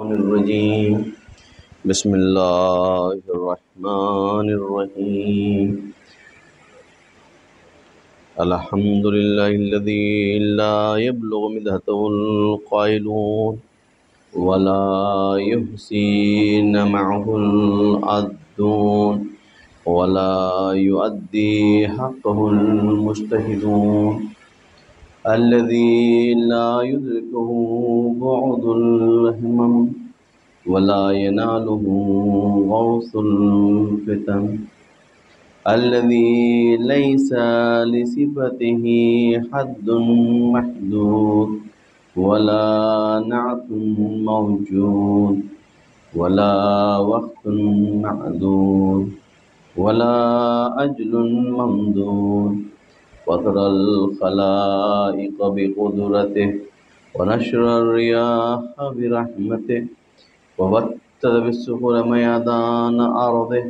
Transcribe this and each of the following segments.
الرجیم بسم اللہ الرحمن الرحیم الحمد للہ الذی لا یبلغ مدحته القائلون ولا یحصین معه العدون ولا یؤدی حقه المجتہدون الذي لا يدركه بعد الهمم ولا يناله غوث الفتن الذي ليس لصفته حد محدود ولا نعت موجود ولا وقت معدود ولا أجل ممدود وترى الخلائق بقدرته ونشر الرياح برحمته وبث بالسحر ميدان أرضه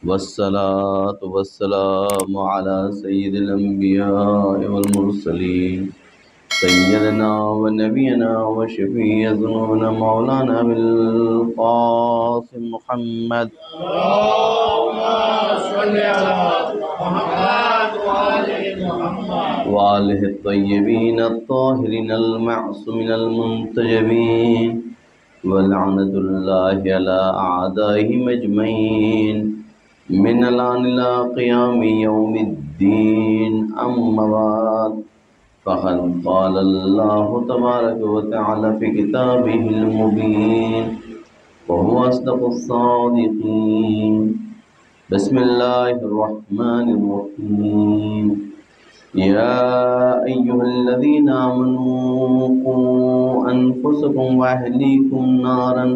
والصلاة والسلام على سيد الأنبياء والمرسلين سيدنا ونبينا وشفيع ذنوبنا مولانا بالقاسم محمد اللهم صل على محمد وآله الطيبين الطاهرين المعصومين المنتجبين ولعنة الله على أعدائهم أجمعين من الآن إلى قيام يوم الدين أما بعد فقد قال الله تبارك وتعالى في كتابه المبين وهو أصدق الصادقين بسم الله الرحمن الرحيم يا أيها الذين آمنوا قوا أنفسكم وأهليكم نارا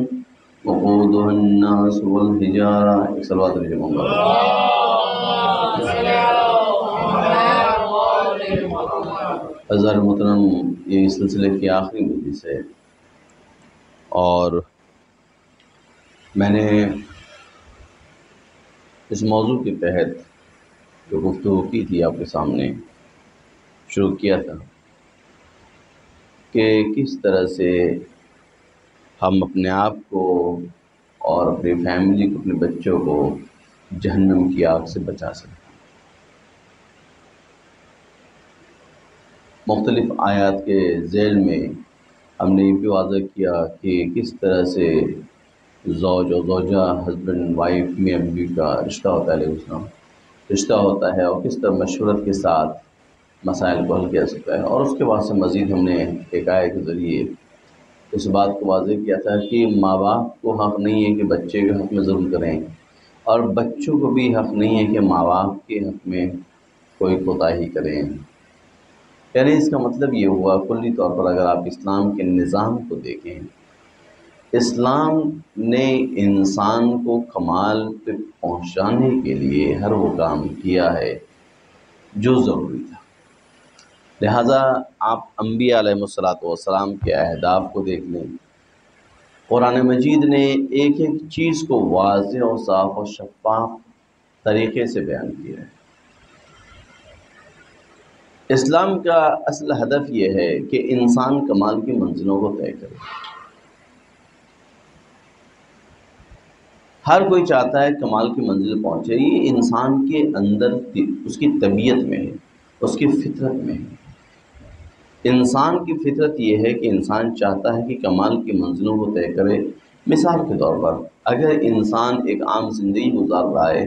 وقودها الناس والحجارة صلوات الجمعة حضرت محترم، یہ اس سلسلے کی آخری مجلس ہے اور میں نے اس موضوع کے تحت جو گفتگو کی تھی آپ کے سامنے شروع کیا تھا کہ کس طرح سے ہم اپنے آپ کو اور اپنی فیملی کو، اپنے بچوں کو جہنم کی آگ سے بچا سکتے ہیں۔ مختلف آیات کے ذیل میں ہم نے یہ بھی واضح کیا کہ کس طرح سے زوج و زوجہ، ہسبینڈ وائف، میاں بیوی کا رشتہ ہوتا ہے، علیہ السلام رشتہ ہوتا ہے، اور کس طرح مشورت کے ساتھ مسائل کو حل کیا سکتا ہے۔ اور اس کے بعد سے مزید ہم نے ایک آیت کے ذریعے اس بات کو واضح کیا تھا کہ ماں باپ کو حق نہیں ہے کہ بچے کے حق میں ظلم کریں، اور بچوں کو بھی حق نہیں ہے کہ ماں باپ کے حق میں کوئی کوتاہی کریں۔ یعنی اس کا مطلب یہ ہوا کلی طور پر اگر آپ اسلام کے نظام کو دیکھیں، اسلام نے انسان کو کمال پہ پہنچانے کے لیے ہر وہ کام کیا ہے جو ضروری تھا۔ لہٰذا آپ انبیاء علیہ السلام کے اہداف کو دیکھ لیں، قرآن مجید نے ایک ایک چیز کو واضح اور صاف اور شفاف طریقے سے بیان کیا ہے۔ اسلام کا اصل ہدف یہ ہے کہ انسان کمال کی منزلوں کو طے کرے۔ ہر کوئی چاہتا ہے کمال کی منزل پہنچے، یہ انسان کے اندر اس کی طبیعت میں ہے، اس کی فطرت میں ہے۔ انسان کی فطرت یہ ہے کہ انسان چاہتا ہے کہ کمال کی منزلوں کو طے کرے۔ مثال کے طور پر اگر انسان ایک عام زندگی گزار رہا ہے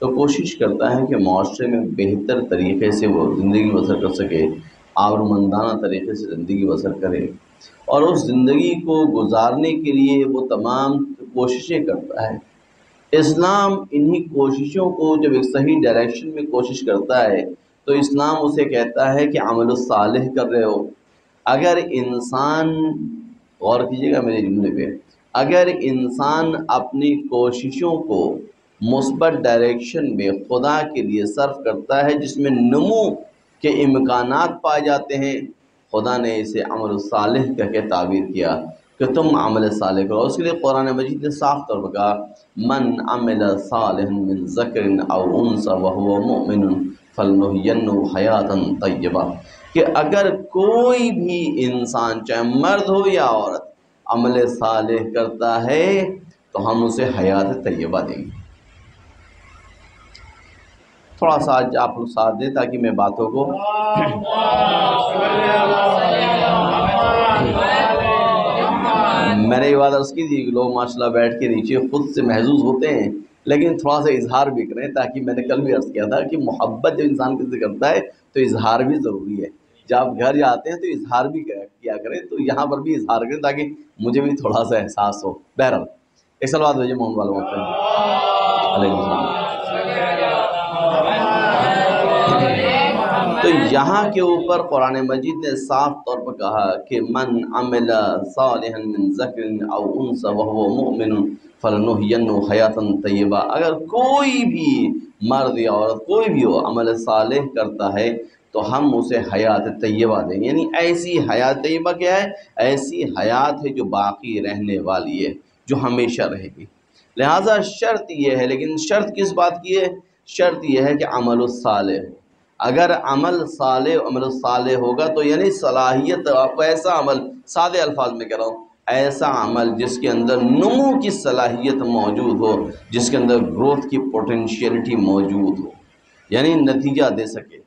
تو کوشش کرتا ہے کہ معاشرے میں بہتر طریقے سے وہ زندگی بسر کر سکے، آبرومندانہ طریقے سے زندگی بسر کرے، اور اس زندگی کو گزارنے کے لیے وہ تمام کوششیں کرتا ہے۔ اسلام انہی کوششوں کو جب ایک صحیح ڈائریکشن میں کوشش کرتا ہے تو اسلام اسے کہتا ہے کہ عمل الصالح کر رہے ہو۔ اگر انسان، غور کیجیے گا میرے جملے پہ، اگر انسان اپنی کوششوں کو مثبت ڈائریکشن میں خدا کے لیے صرف کرتا ہے جس میں نمو کے امکانات پائے جاتے ہیں، خدا نے اسے عمل الصالح کہہ کے تعبیر کیا کہ تم عمل صالح کرو۔ اس کے لیے قرآن مجید نے صاف طور پر کہا من عمل صالحا من ذکر او انثى وهو مؤمن فلنحینہ حیاتا طیبہ، کہ اگر کوئی بھی انسان چاہے مرد ہو یا عورت عمل صالح کرتا ہے تو ہم اسے حیات طیبہ دیں گے۔ تھوڑا سا آج آپ لوگ ساتھ دیں تاکہ میں باتوں کو میں نے یہ بات عرض کی تھی کہ لوگ ماشاءاللہ بیٹھ کے نیچے خود سے محظوظ ہوتے ہیں، لیکن تھوڑا سا اظہار بھی کریں، تاکہ میں نے کل بھی عرض کیا تھا کہ محبت جب انسان کسی سے کرتا ہے تو اظہار بھی ضروری ہے۔ جب آپ گھر جاتے ہیں تو اظہار بھی کیا کریں، تو یہاں پر بھی اظہار کریں تاکہ مجھے بھی تھوڑا سا احساس ہو۔ بہرحال ایک سوال بات بھیجیے محمد والا وقت علیہ السلام۔ تو یہاں کے اوپر قرآن مجید نے صاف طور پر کہا کہ من عمل صالحا من ذکر او انثى وهو مؤمن فلنحيينه حیاتا طیبہ، اگر کوئی بھی مرد یا عورت کوئی بھی ہو عمل صالح کرتا ہے تو ہم اسے حیات طیبہ دیں گے۔ یعنی ایسی حیات طیبہ کیا ہے؟ ایسی حیات ہے جو باقی رہنے والی ہے، جو ہمیشہ رہے گی۔ لہٰذا شرط یہ ہے، لیکن شرط کس بات کی ہے؟ شرط یہ ہے کہ عمل الصالح، اگر عمل صالح ہوگا تو یعنی صلاحیت، ایسا عمل، سادے الفاظ میں کہہ رہا ہوں، ایسا عمل جس کے اندر نمو کی صلاحیت موجود ہو، جس کے اندر گروتھ کی پوٹینشیلٹی موجود ہو، یعنی نتیجہ دے سکے۔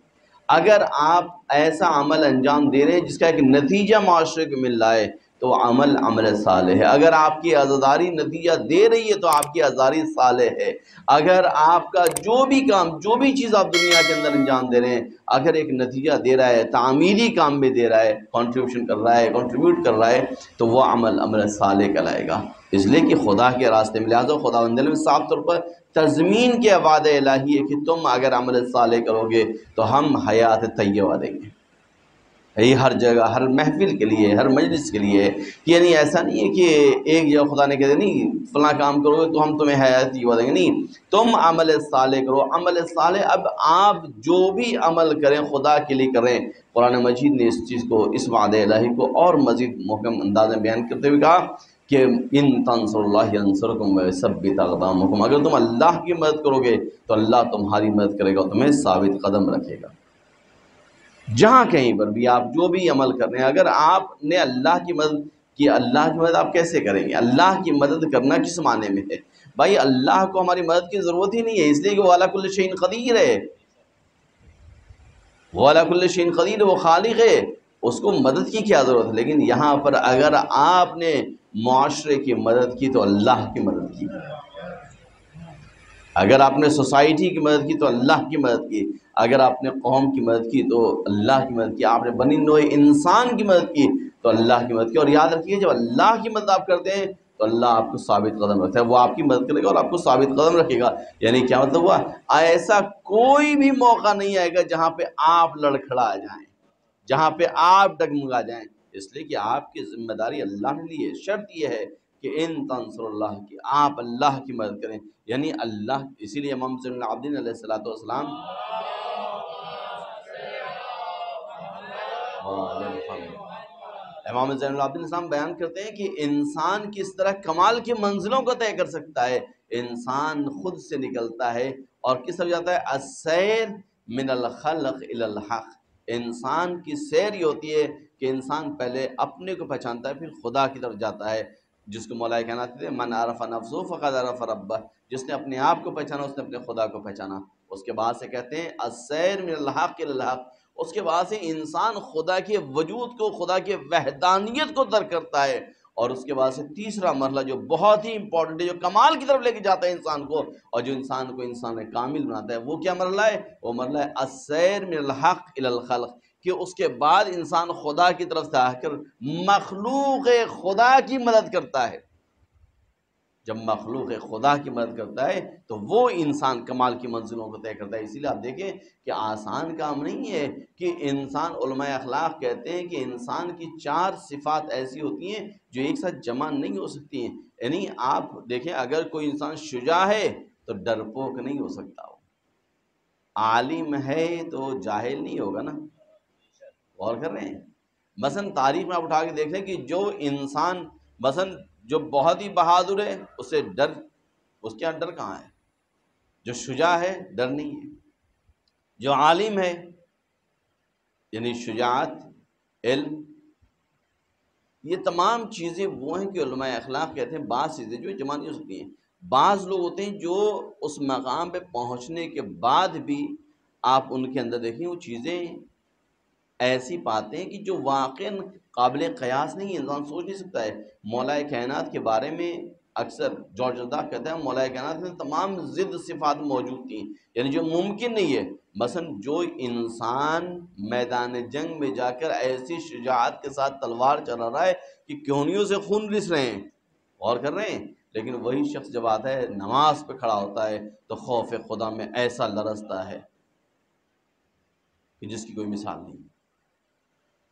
اگر آپ ایسا عمل انجام دے رہے ہیں جس کا ایک نتیجہ معاشرے کو مل رہا ہے تو وہ عمل صالح ہے۔ اگر آپ کی عزاداری نتیجہ دے رہی ہے تو آپ کی عزاداری صالح ہے۔ اگر آپ کا جو بھی کام، جو بھی چیز آپ دنیا کے اندر انجام دے رہے ہیں، اگر ایک نتیجہ دے رہا ہے، تعمیری کام میں دے رہا ہے، کنٹریبیوشن کر رہا ہے، کنٹریبیوٹ کر رہا ہے، تو وہ عمل صالح کہلائے گا، اس لیے کہ خدا کے راستے میں۔ لہٰذا خدا بندے میں صاف طور پر تضمین کے وعدہ الہی ہے کہ تم اگر عمل صالح کرو گے تو ہم حیات طیبہ دیں گے۔ یہ ہر جگہ، ہر محفل کے لیے، ہر مجلس کے لیے، یعنی ایسا نہیں ہے کہ ایک جگہ خدا نے کہہ دیا نہیں فلاں کام کرو گے تو ہم تمہیں حیات طیبہ دیں گے، نہیں، تم عمل صالح کرو۔ عمل صالح، اب آپ جو بھی عمل کریں خدا کے لیے کریں۔ قرآن مجید نے اس چیز کو، اس وعدہ الہی کو اور مزید محکم انداز میں بیان کرتے ہوئے کہا کہ ان تنصروا اللہ ینصرکم ویثبت اقدامکم، اگر تم اللہ کی مدد کرو گے تو اللہ تمہاری مدد کرے گا اور تمہیں ثابت قدم رکھے گا۔ جہاں کہیں پر بھی آپ جو بھی عمل کر رہے ہیں، اگر آپ نے اللہ کی مدد کی، اللہ کی مدد آپ کیسے کریں گے؟ اللہ کی مدد کرنا کس معنی میں ہے؟ بھائی اللہ کو ہماری مدد کی ضرورت ہی نہیں ہے، اس لیے کہ وہ علی کل شیء قدیر ہے، وہ علی کل شیء قدیر، وہ خالق ہے، اس کو مدد کی کیا ضرورت ہے؟ لیکن یہاں پر اگر آپ نے معاشرے کی مدد کی تو اللہ کی مدد کی، اگر آپ نے سوسائٹی کی مدد کی تو اللہ کی مدد کی، اگر آپ نے قوم کی مدد کی تو اللہ کی مدد کی، آپ نے بنی نوع انسان کی مدد کی تو اللہ کی مدد کی۔ اور یاد رکھیے جب اللہ کی مدد آپ کرتے ہیں تو اللہ آپ کو ثابت قدم رکھتا ہے، وہ آپ کی مدد کرے گا اور آپ کو ثابت قدم رکھے گا۔ یعنی کیا مطلب ہوا؟ ایسا کوئی بھی موقع نہیں آئے گا جہاں پہ آپ لڑکھڑا جائیں، جہاں پہ آپ ڈگمگا جائیں، اس لیے کہ آپ کی ذمہ داری اللہ نے لی ہے۔ شرط یہ ہے کہ ان تنصر اللہ کی، آپ اللہ کی مدد کریں، یعنی اللہ۔ اسی لیے امام زین العابدین علیہ السلام امام زین العابدین السلام بیان کرتے ہیں کہ انسان کس طرح کمال کی منزلوں کو طے کر سکتا ہے۔ انسان خود سے نکلتا ہے اور کس طرح جاتا ہے؟ السیر من الخلق الی الحق، انسان کی سیر یہ ہوتی ہے کہ انسان پہلے اپنے کو پہچانتا ہے پھر خدا کی طرف جاتا ہے، جس کو مولا کائنات کہتے ہیں من عرف نفسہ فقد عرف ربہ، جس نے اپنے آپ کو پہچانا اس نے اپنے خدا کو پہچانا۔ اس کے بعد سے کہتے ہیں السیر من الحق الی الحق، اس کے بعد سے انسان خدا کے وجود کو، خدا کے وحدانیت کو درک کرتا ہے، اور اس کے بعد سے تیسرا مرحلہ جو بہت ہی امپورٹنٹ ہے، جو کمال کی طرف لے کے جاتا ہے انسان کو، اور جو انسان کو انسان کامل بناتا ہے، وہ کیا مرحلہ ہے؟ وہ مرحلہ ہے السیر من الحق الی الخلق، کہ اس کے بعد انسان خدا کی طرف سے آ کر مخلوق خدا کی مدد کرتا ہے۔ جب مخلوق خدا کی مدد کرتا ہے تو وہ انسان کمال کی منزلوں کو طے کرتا ہے۔ اسی لیے آپ دیکھیں کہ آسان کام نہیں ہے کہ انسان، علماء اخلاق کہتے ہیں کہ انسان کی 4 صفات ایسی ہوتی ہیں جو ایک ساتھ جمع نہیں ہو سکتی ہیں۔ یعنی آپ دیکھیں اگر کوئی انسان شجاع ہے تو ڈرپوک نہیں ہو سکتا، وہ عالم ہے تو جاہل نہیں ہوگا نا، غور کر رہے ہیں؟ مثلا تاریخ میں آپ اٹھا کے دیکھ لیں کہ جو انسان مثلا جو بہت ہی بہادر ہے اسے ڈر، اس کے یہاں ڈر کہاں ہے؟ جو شجاع ہے ڈر نہیں ہے، جو عالم ہے یعنی شجاعت، علم، یہ تمام چیزیں وہ ہیں کہ علماء اخلاق کہتے ہیں بعض چیزیں جو جمع نہیں ہو سکتی ہیں. بعض لوگ ہوتے ہیں جو اس مقام پہ پہنچنے کے بعد بھی آپ ان کے اندر دیکھیں وہ چیزیں ایسی پاتے ہیں کہ جو واقعاً قابل قیاس نہیں ہے، انسان سوچ نہیں سکتا ہے. مولا کائنات کے بارے میں اکثر جارج رزاق کہتا ہے مولا کائنات میں تمام ضد صفات موجود تھیں، یعنی جو ممکن نہیں ہے. مثلا جو انسان میدان جنگ میں جا کر ایسی شجاعت کے ساتھ تلوار چلا رہا ہے کہ کہنیوں سے خون رس رہے ہیں، غور کر رہے ہیں، لیکن وہی شخص جب آتا ہے نماز پہ کھڑا ہوتا ہے تو خوف خدا میں ایسا لرزتا ہے کہ جس کی کوئی مثال نہیں.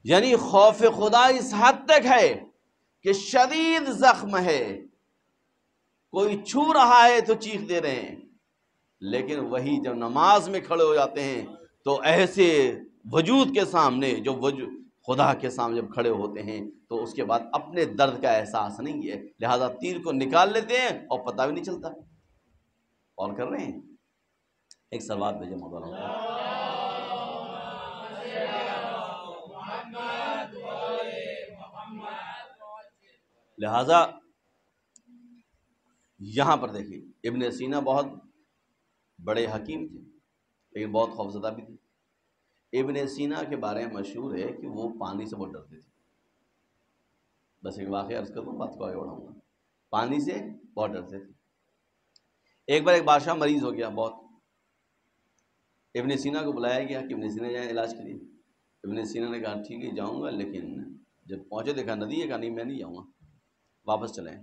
یعنی خوف خدا اس حد تک ہے کہ شدید زخم ہے، کوئی چھو رہا ہے تو چیخ دے رہے ہیں، لیکن وہی جب نماز میں کھڑے ہو جاتے ہیں تو ایسے وجود کے سامنے جو وجود خدا کے سامنے جب کھڑے ہوتے ہیں تو اس کے بعد اپنے درد کا احساس نہیں ہے، لہذا تیر کو نکال لیتے ہیں اور پتہ بھی نہیں چلتا. اور کر رہے ہیں ایک سوال بھیجے مولانا. لہذا یہاں پر دیکھیں ابن سینا بہت بڑے حکیم تھے لیکن بہت خوفزدہ بھی تھے. ابن سینا کے بارے میں مشہور ہے کہ وہ پانی سے بہت ڈرتے تھے. بس ایک واقعہ عرض کروں بات کو آگے بڑھاؤں گا. پانی سے بہت ڈرتے تھے. ایک بار ایک بادشاہ مریض ہو گیا بہت، ابن سینا کو بلایا گیا کہ ابن سینا جائیں علاج کے لیے. ابن سینا نے کہا ٹھیک ہے جاؤں گا، لیکن جب پہنچے دیکھا ندی ہے، کہا نہیں میں نہیں جاؤں گا، واپس چلیں.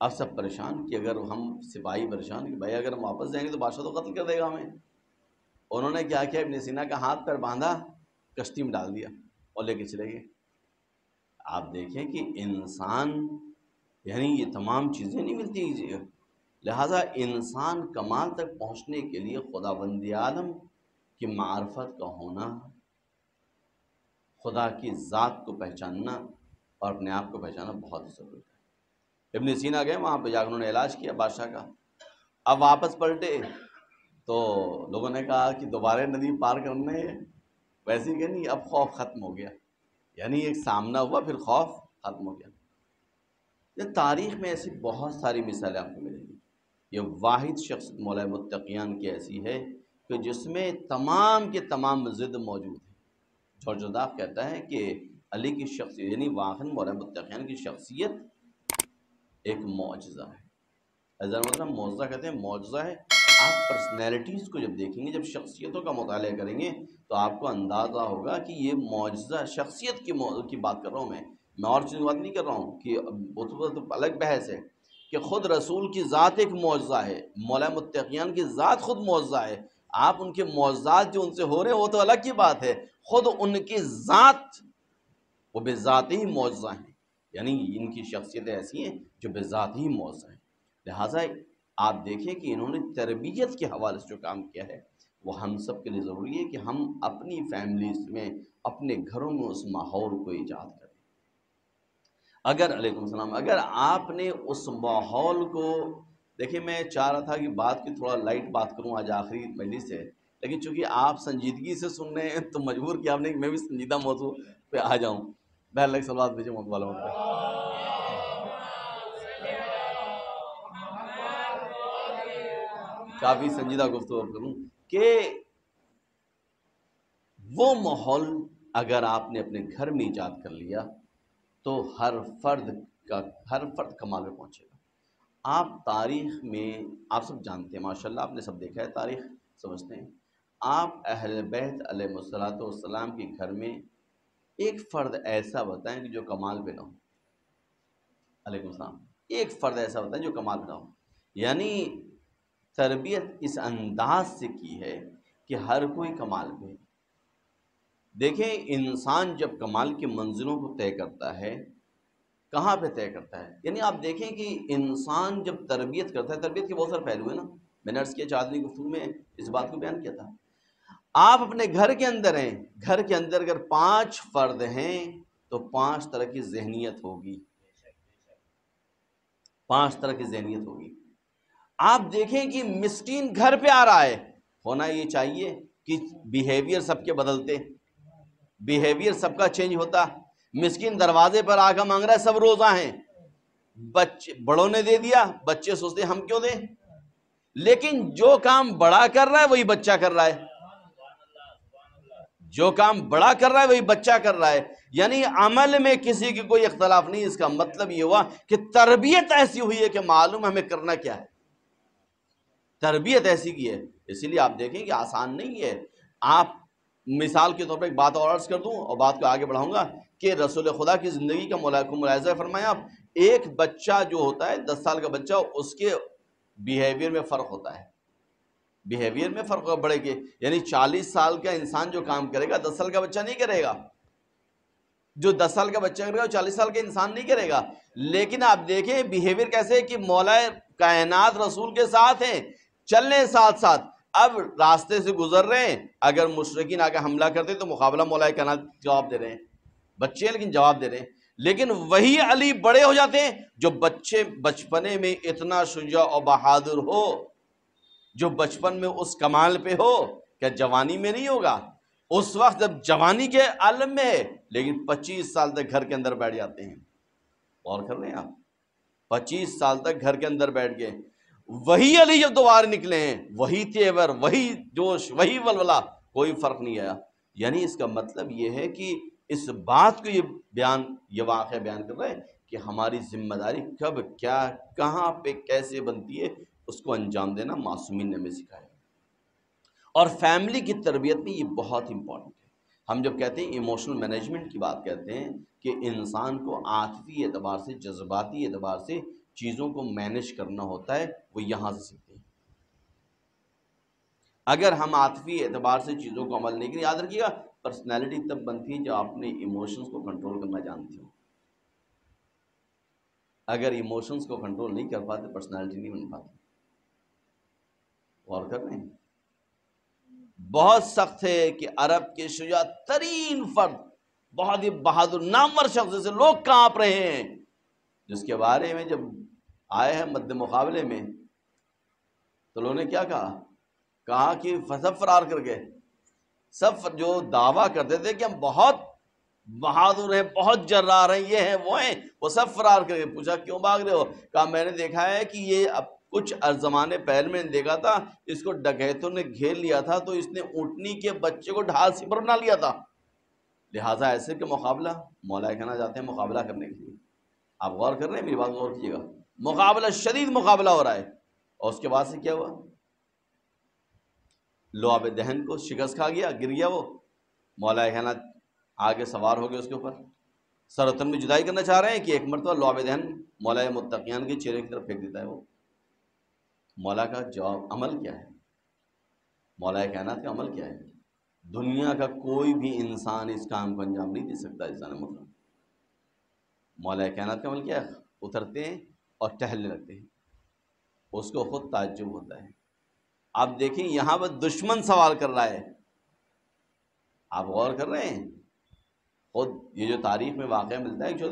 اب سب پریشان کہ اگر ہم سپاہی پریشان کہ بھائی اگر ہم واپس جائیں گے تو بادشاہ تو قتل کر دے گا ہمیں. انہوں نے کیا کیا، ابن سینا کا ہاتھ پیر باندھا، کشتی میں ڈال دیا اور لے کے چلے گئے. آپ دیکھیں کہ انسان یعنی یہ تمام چیزیں نہیں ملتی. لہٰذا انسان کمال تک پہنچنے کے لیے خداوند عالم کی معرفت کا ہونا، خدا کی ذات کو پہچاننا اور اپنے آپ کو پہچاننا بہت ضروری ہے. ابن سینا گئے وہاں پہ جا کر انہوں نے علاج کیا بادشاہ کا. اب واپس پلٹے تو لوگوں نے کہا کہ دوبارہ ندی پار کرنے ہے، ویسے ہی کہ نہیں، اب خوف ختم ہو گیا. یعنی ایک سامنا ہوا پھر خوف ختم ہو گیا. تاریخ میں ایسی بہت ساری مثالیں آپ کو ملیں گی. یہ واحد شخص مولا متقیان کی ایسی ہے کہ جس میں تمام کے تمام ضد موجود ہیں. جارج رزاق کہتا ہے کہ علی کی شخصیت یعنی واحد مولا متقیان کی شخصیت ایک معجزہ ہے. معجزہ کہتے ہیں معجزہ ہے. آپ پرسنالٹیز کو جب دیکھیں گے، جب شخصیتوں کا مطالعہ کریں گے تو آپ کو اندازہ ہوگا کہ یہ معجزہ شخصیت کی بات کر رہا ہوں. میں اور چیز بات نہیں کر رہا ہوں کہ وہ تو الگ بحث ہے کہ خود رسول کی ذات ایک معجزہ ہے، مولا متقیان کی ذات خود معجزہ ہے. آپ ان کے معجزات جو ان سے ہو رہے ہیں وہ تو الگ کی بات ہے، خود ان کی ذات وہ بے ذات ہی معجزہ ہیں. یعنی ان کی شخصیتیں ایسی ہیں جو بے ذات ہی معجزہ ہیں. لہٰذا آپ دیکھیں کہ انہوں نے تربیت کے حوالے سے جو کام کیا ہے وہ ہم سب کے لیے ضروری ہے کہ ہم اپنی فیملیز میں اپنے گھروں میں اس ماحول کو ایجاد کریں. اگر علیکم السلام، اگر آپ نے اس ماحول کو دیکھیں، میں چاہ رہا تھا کہ بات کی تھوڑا لائٹ بات کروں آج آخری مجلس سے، لیکن چونکہ آپ سنجیدگی سے سن رہے ہیں تو مجبور کیا آپ نے کہ میں بھی سنجیدہ موضوع پہ آ جاؤں. بہر لگ سلوات بھیجے محمد والا پہ. کافی سنجیدہ گفتگو کروں کہ وہ ماحول اگر آپ نے اپنے گھر میں ایجاد کر لیا تو ہر فرد کمال میں پہنچے گا. آپ تاریخ میں آپ سب جانتے ہیں ماشاءاللہ، آپ نے سب دیکھا ہے، تاریخ سمجھتے ہیں. آپ اہل بیت علیہ الصلوۃ والسلام کے گھر میں ایک فرد ایسا بتائیں کہ جو کمال پہ نہ ہو. علیکم السلام. ایک فرد ایسا بتائیں جو کمال پہ نہ ہو. یعنی تربیت اس انداز سے کی ہے کہ ہر کوئی کمال پہ. دیکھیں انسان جب کمال کی منزلوں کو طے کرتا ہے کہاں پہ طے کرتا ہے، یعنی آپ دیکھیں کہ انسان جب تربیت کرتا ہے، تربیت کے بہت سارے پہلو ہیں نا. میں نے عرض کیا چاندنی گفتگو میں اس بات کو بیان کیا تھا. آپ اپنے گھر کے اندر ہیں، گھر کے اندر اگر 5 فرد ہیں تو 5 طرح کی ذہنیت ہوگی، 5 طرح کی ذہنیت ہوگی. آپ دیکھیں کہ مسکین گھر پہ آ رہا ہے، ہونا یہ چاہیے کہ بیہیویئر سب کے بدلتے، بیہیویئر سب کا چینج ہوتا. مسکین دروازے پر آ کر مانگ رہا ہے، سب روزہ ہیں، بچے بڑوں نے دے دیا، بچے سوچتے ہیں ہم کیوں دیں، لیکن جو کام بڑا کر رہا ہے وہی بچہ کر رہا ہے، جو کام بڑا کر رہا ہے وہی بچہ کر رہا ہے، یعنی عمل میں کسی کی کوئی اختلاف نہیں۔ اس کا مطلب یہ ہوا کہ تربیت ایسی ہوئی ہے کہ معلوم ہمیں کرنا کیا ہے، تربیت ایسی کی ہے۔ اسی لیے آپ دیکھیں کہ آسان نہیں ہے۔ آپ مثال کے طور پر ایک بات اور عرض کر دوں اور بات کو آگے بڑھاؤں گا کہ رسول خدا کی زندگی کا ملاحظہ فرمایا آپ، ایک بچہ جو ہوتا ہے 10 سال کا بچہ، اس کے بیہیویئر میں فرق ہوتا ہے، بیہیویئر میں فرق ہوگا بڑے کے، یعنی 40 سال کا انسان جو کام کرے گا 10 سال کا بچہ نہیں کرے گا، جو 10 سال کا بچہ کرے گا 40 سال کا انسان نہیں کرے گا۔ لیکن آپ دیکھیں بیہیویئر کیسے ہے کہ مولا کائنات رسول کے ساتھ ہیں، چل رہے ہیں ساتھ ساتھ، اب راستے سے گزر رہے ہیں، اگر مشرکین آ کے حملہ کرتے تو مقابلہ مولا کائنات جواب دے رہے ہیں، بچے ہیں لیکن جواب دے رہے ہیں۔ لیکن وہی علی بڑے ہو جاتے ہیں جو بچے بچپنے میں اتنا شجاع و بہادر ہو، جو بچپن میں اس کمال پہ ہو، کیا جوانی میں نہیں ہوگا؟ اس وقت جب جوانی کے عالم میں ہے، لیکن 25 سال تک گھر کے اندر بیٹھ جاتے ہیں۔ غور کر رہے ہیں آپ، 25 سال تک گھر کے اندر بیٹھ گئے، وہی علی جب دوبارہ نکلے ہیں، وہی تیور، وہی جوش، وہی ولولہ، کوئی فرق نہیں آیا۔ یعنی اس کا مطلب یہ ہے کہ اس بات کو یہ واقعہ بیان کر رہے ہیں کہ ہماری ذمہ داری کب، کیا، کہاں پہ، کیسے بنتی ہے، اس کو انجام دینا معصومین نے ہمیں سکھایا۔ اور فیملی کی تربیت میں یہ بہت امپورٹنٹ ہے۔ ہم جب کہتے ہیں ایموشنل مینجمنٹ کی بات کرتے ہیں کہ انسان کو عاطفی اعتبار سے، جذباتی اعتبار سے چیزوں کو مینج کرنا ہوتا ہے، وہ یہاں سے سیکھتے ہیں۔ اگر ہم عاطفی اعتبار سے چیزوں کو عمل نہیں کریں، یاد رکھیے گا پرسنالٹی تب بنتی ہے جب آپ اپنے ایموشنز کو کنٹرول کرنا جانتے ہو۔ اگر ایموشنز کو کنٹرول نہیں کر پاتے پرسنالٹی نہیں بن پاتی۔ غور کر رہے ہیں؟ بہت سخت ہے کہ عرب کے شجاع ترین فرد، بہت ہی بہادر نامور شخص سے لوگ کانپ رہے ہیں، جس کے بارے میں جب آئے ہیں مد مقابلے میں تو لوگوں نے کیا کہا کہ سب فرار کر گئے۔ سب جو دعویٰ کرتے تھے کہ ہم بہت بہادر ہیں، بہت جرار ہیں، یہ ہیں وہ ہیں، وہ سب فرار کر گئے۔ پوچھا کیوں بھاگ رہے ہو؟ کہا میں نے دیکھا ہے کہ یہ اب کچھ زمانے پہلے میں نے دیکھا تھا، اس کو ڈکیتوں نے گھیر لیا تھا تو اس نے اونٹنی کے بچے کو ڈھال سے پر بنا لیا تھا، لہٰذا ایسے کہ مقابلہ مولا کہنا چاہتے ہیں مقابلہ کرنے کے لیے۔ آپ غور کر رہے ہیں؟ میری بات غور کیجیے گا، مقابلہ، شدید مقابلہ ہو رہا ہے۔ اور اس کے بعد سے کیا ہوا؟ لعاب دہن کو شکست کھا گیا، گر گیا وہ، مولا کہنا آگے سوار ہو گئے اس کے اوپر، سرتن میں جدائی کرنا چاہ رہے ہیں کہ ایک مرتبہ لعاب دہن مولا متقیان کے چہرے کی طرف پھینک دیتا ہے وہ۔ مولا کا جواب، عمل کیا ہے؟ مولا کائنات کا عمل کیا ہے؟ دنیا کا کوئی بھی انسان اس کام کو انجام نہیں دے سکتا۔ انسان مطلب مولا کائنات کا عمل کیا ہے؟ اترتے ہیں اور ٹہلنے لگتے ہیں، اس کو خود تعجب ہوتا ہے۔ آپ دیکھیں یہاں پر دشمن سوال کر رہا ہے، آپ غور کر رہے ہیں؟ خود یہ جو تاریخ میں واقعہ ملتا ہے کہ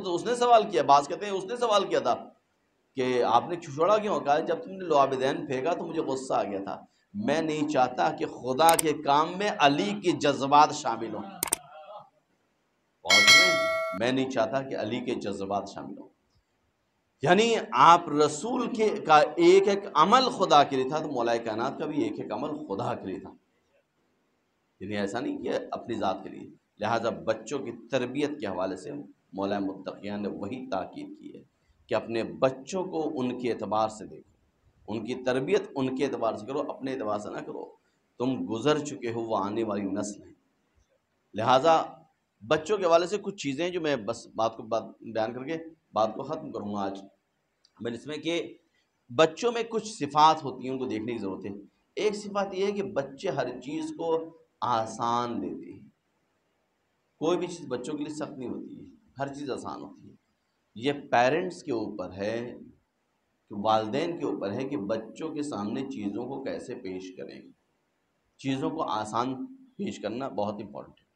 اس نے سوال کیا، بعض کہتے ہیں اس نے سوال کیا تھا کہ آپ نے چھوڑا کیوں؟ کہا جب تم نے لعاب دہن پھینکا تو مجھے غصہ آ گیا تھا، میں نہیں چاہتا کہ خدا کے کام میں علی کے جذبات شامل ہوں۔ میں نہیں چاہتا کہ علی کے جذبات شامل ہوں۔ یعنی آپ رسول کا ایک ایک عمل خدا کے لیے تھا، تو مولا کائنات کا بھی ایک ایک عمل خدا کے لیے تھا، یعنی ایسا نہیں کہ اپنی ذات کے لیے۔ لہٰذا بچوں کی تربیت کے حوالے سے مولا متقیان نے وہی تاکید کی ہے کہ اپنے بچوں کو ان کے اعتبار سے دیکھو، ان کی تربیت ان کے اعتبار سے کرو، اپنے اعتبار سے نہ کرو۔ تم گزر چکے ہو، وہ آنے والی نسل ہے۔ لہٰذا بچوں کے حوالے سے کچھ چیزیں جو میں بس بات بیان کر کے بات کو ختم کروں گا آج میں، اس میں کہ بچوں میں کچھ صفات ہوتی ہیں، ان کو دیکھنے کی ضرورت ہے۔ ایک صفات یہ ہے کہ بچے ہر چیز کو آسان لیتے ہیں، کوئی بھی چیز بچوں کے لیے سخت نہیں ہوتی ہے، ہر چیز آسان ہوتی ہے۔ یہ پیرنٹس کے اوپر ہے، والدین کے اوپر ہے کہ بچوں کے سامنے چیزوں کو کیسے پیش کریں، چیزوں کو آسان پیش کرنا بہت امپورٹنٹ ہے۔